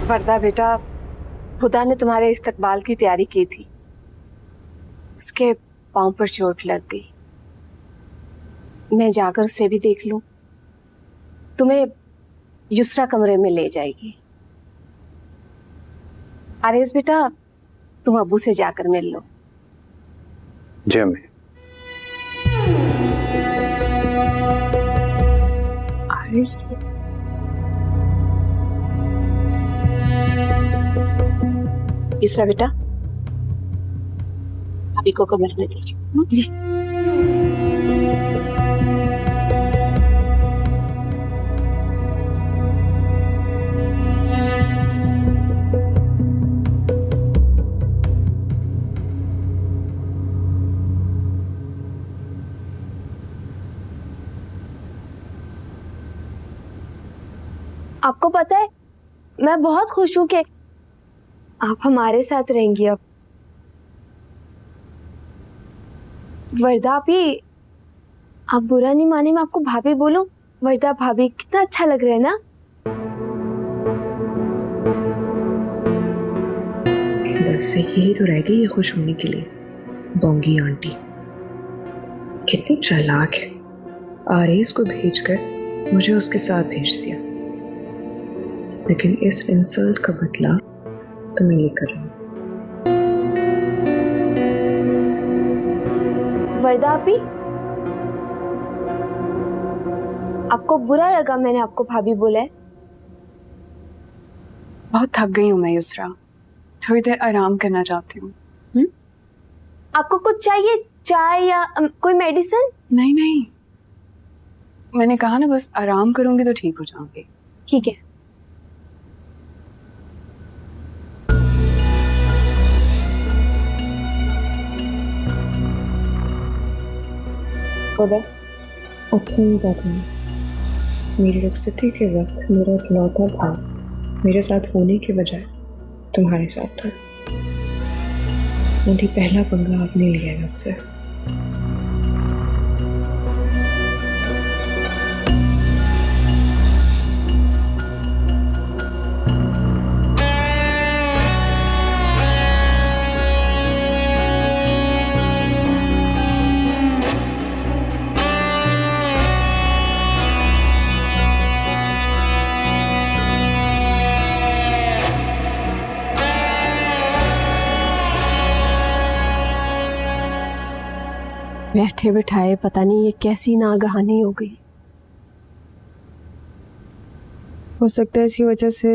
वर्दा बेटा, खुदा ने तुम्हारे इस्तकबाल की तैयारी की थी, उसके पांव पर चोट लग गई। मैं जाकर उसे भी देख लूं, तुम्हें युसरा कमरे में ले जाएगी। आरेज बेटा, तुम अब्बू से जाकर मिल लो। जी अम्मी। आरेज युसरा बेटा, अभी को कमरे में ले जाओ। जी। आपको पता है, मैं बहुत खुश हूँ कि आप हमारे साथ रहेंगी अब। वर्दा भी, आप बुरा नहीं माने मैं आपको भाभी बोलूं? वर्दा भाभी, कितना अच्छा लग रहा है ना? बस यही तो रह गई ये खुश होने के लिए। बोंगी आंटी कितनी चालाक है, आरेज को भेजकर मुझे उसके साथ भेज दिया। लेकिन इस इंसल्ट का बदला तो मैं ये कर रही हूँ। वर्दा आपी, आपको बुरा लगा मैंने आपको भाभी बोला है? बहुत थक गई हूँ मैं युसरा, थोड़ी देर आराम करना चाहती हूँ। आपको कुछ चाहिए, चाय या कोई मेडिसिन? नहीं नहीं, मैंने कहा ना बस आराम करूंगी तो ठीक हो जाऊंगी। ठीक है। खुदा, उतनी बात नहीं। मेरी रुखसती के वक्त मेरा इकलौता भाई मेरे साथ होने के बजाय तुम्हारे साथ था। मुझे पहला पंगा आपने लिया है मुझसे। बैठे बिठाए पता नहीं ये कैसी नागहानी हो गई। हो सकता है इसकी वजह से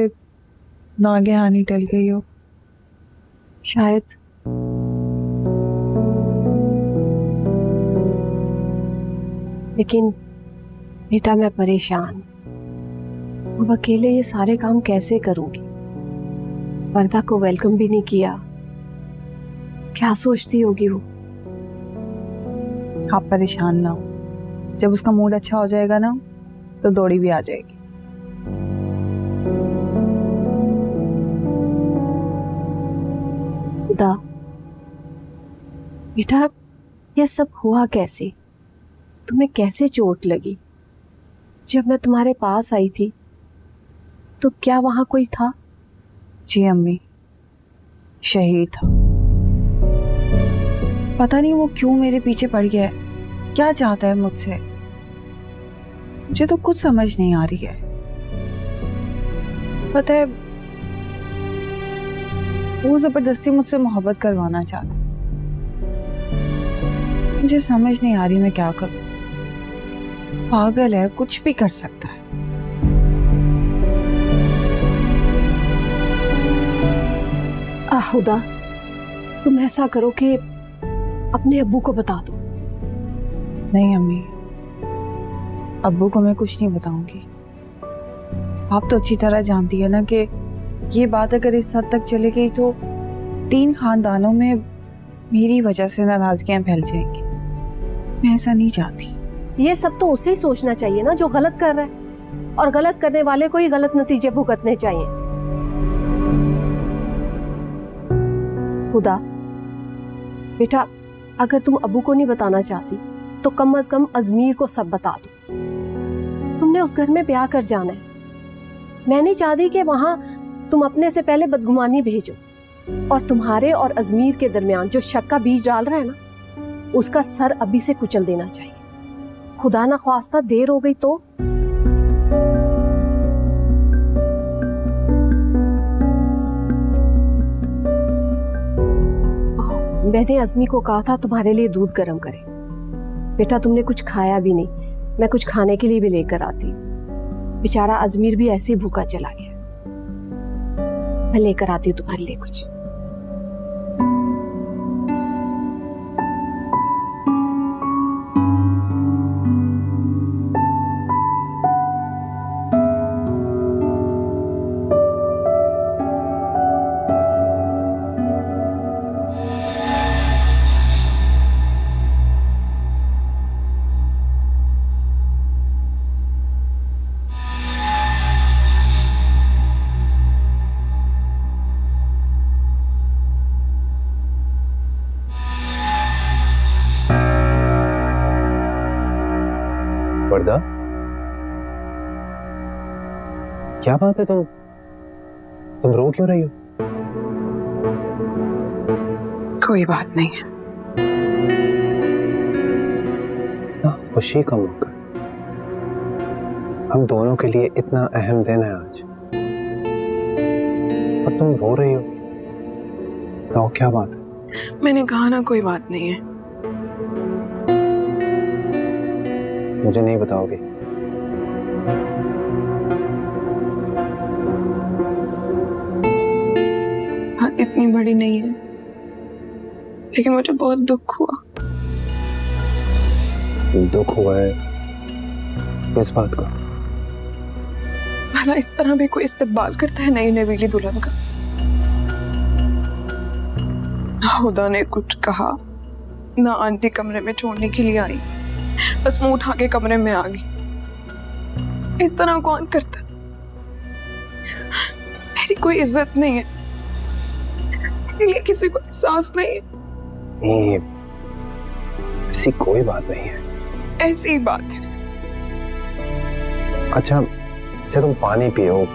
नागहानी टल गई हो। शायद। लेकिन बेटा मैं परेशान, अब अकेले ये सारे काम कैसे करूंगी? वर्दा को वेलकम भी नहीं किया, क्या सोचती होगी वो? आप परेशान ना हो, जब उसका मूड अच्छा हो जाएगा ना तो दौड़ी भी आ जाएगी। खुदा, बेटा ये सब हुआ कैसे? तुम्हें कैसे चोट लगी? जब मैं तुम्हारे पास आई थी तो क्या वहां कोई था? जी अम्मी, शहीद था। पता नहीं वो क्यों मेरे पीछे पड़ गया है, क्या चाहता है मुझसे, मुझे तो कुछ समझ नहीं आ रही है। पता है वो जबरदस्ती मुझसे मोहब्बत करवाना चाहता है, मुझे समझ नहीं आ रही मैं क्या करूं। पागल है, कुछ भी कर सकता है। खुदा, तुम ऐसा करो कि अपने अब्बू को बता दो। नहीं अम्मी, अब्बू को मैं कुछ नहीं बताऊंगी। आप तो अच्छी तरह जानती है ना कि ये बात अगर इस हद तक चली गई तो 3 खानदानों में मेरी वजह से नाराजगियां फैल जाएंगी। मैं ऐसा नहीं चाहती। ये सब तो उसे ही सोचना चाहिए ना जो गलत कर रहा है, और गलत करने वाले को ही गलत नतीजे भुगतने चाहिए। खुदा, बेटा अगर तुम अबू को नहीं बताना चाहती तो कम से कम अजमीर को सब बता दो। तुमने उस घर में ब्याह कर जाना है। मैं नहीं चाहती कि वहां तुम अपने से पहले बदगुमानी भेजो, और तुम्हारे और अजमीर के दरमियान जो शक का बीज डाल रहा है ना, उसका सर अभी से कुचल देना चाहिए। खुदा ना ख्वास्ता देर हो गई तो। मैंने अजमी को कहा था तुम्हारे लिए दूध गर्म करे। बेटा तुमने कुछ खाया भी नहीं, मैं कुछ खाने के लिए भी लेकर आती। बेचारा अजमीर भी ऐसे ही भूखा चला गया। मैं लेकर आती हूँ तुम्हारे लिए कुछ। वर्दा, क्या बात है? तुम रो क्यों रही हो? कोई बात नहीं है। ना खुशी का मौका, हम दोनों के लिए इतना अहम दिन है आज, और तुम रो रही हो। तो क्या बात है? मैंने कहा ना कोई बात नहीं है। मुझे नहीं बताओगे? बात इतनी बड़ी नहीं है, लेकिन मुझे बहुत दुख हुआ। दुख हुआ है? किस बात का? भला इस तरह भी कोई इस्तकबाल करता है नई नवेली दुल्हन का? ना खुदा ने कुछ कहा, ना आंटी कमरे में छोड़ने के लिए आई, बस मुंह उठा के कमरे में आ गई। इस तरह कौन करता? मेरी कोई इज्जत नहीं है, मेरे लिए किसी को एहसास नहीं है। नहीं, ऐसी कोई बात नहीं है। ऐसी बात है। अच्छा तुम पानी पियो,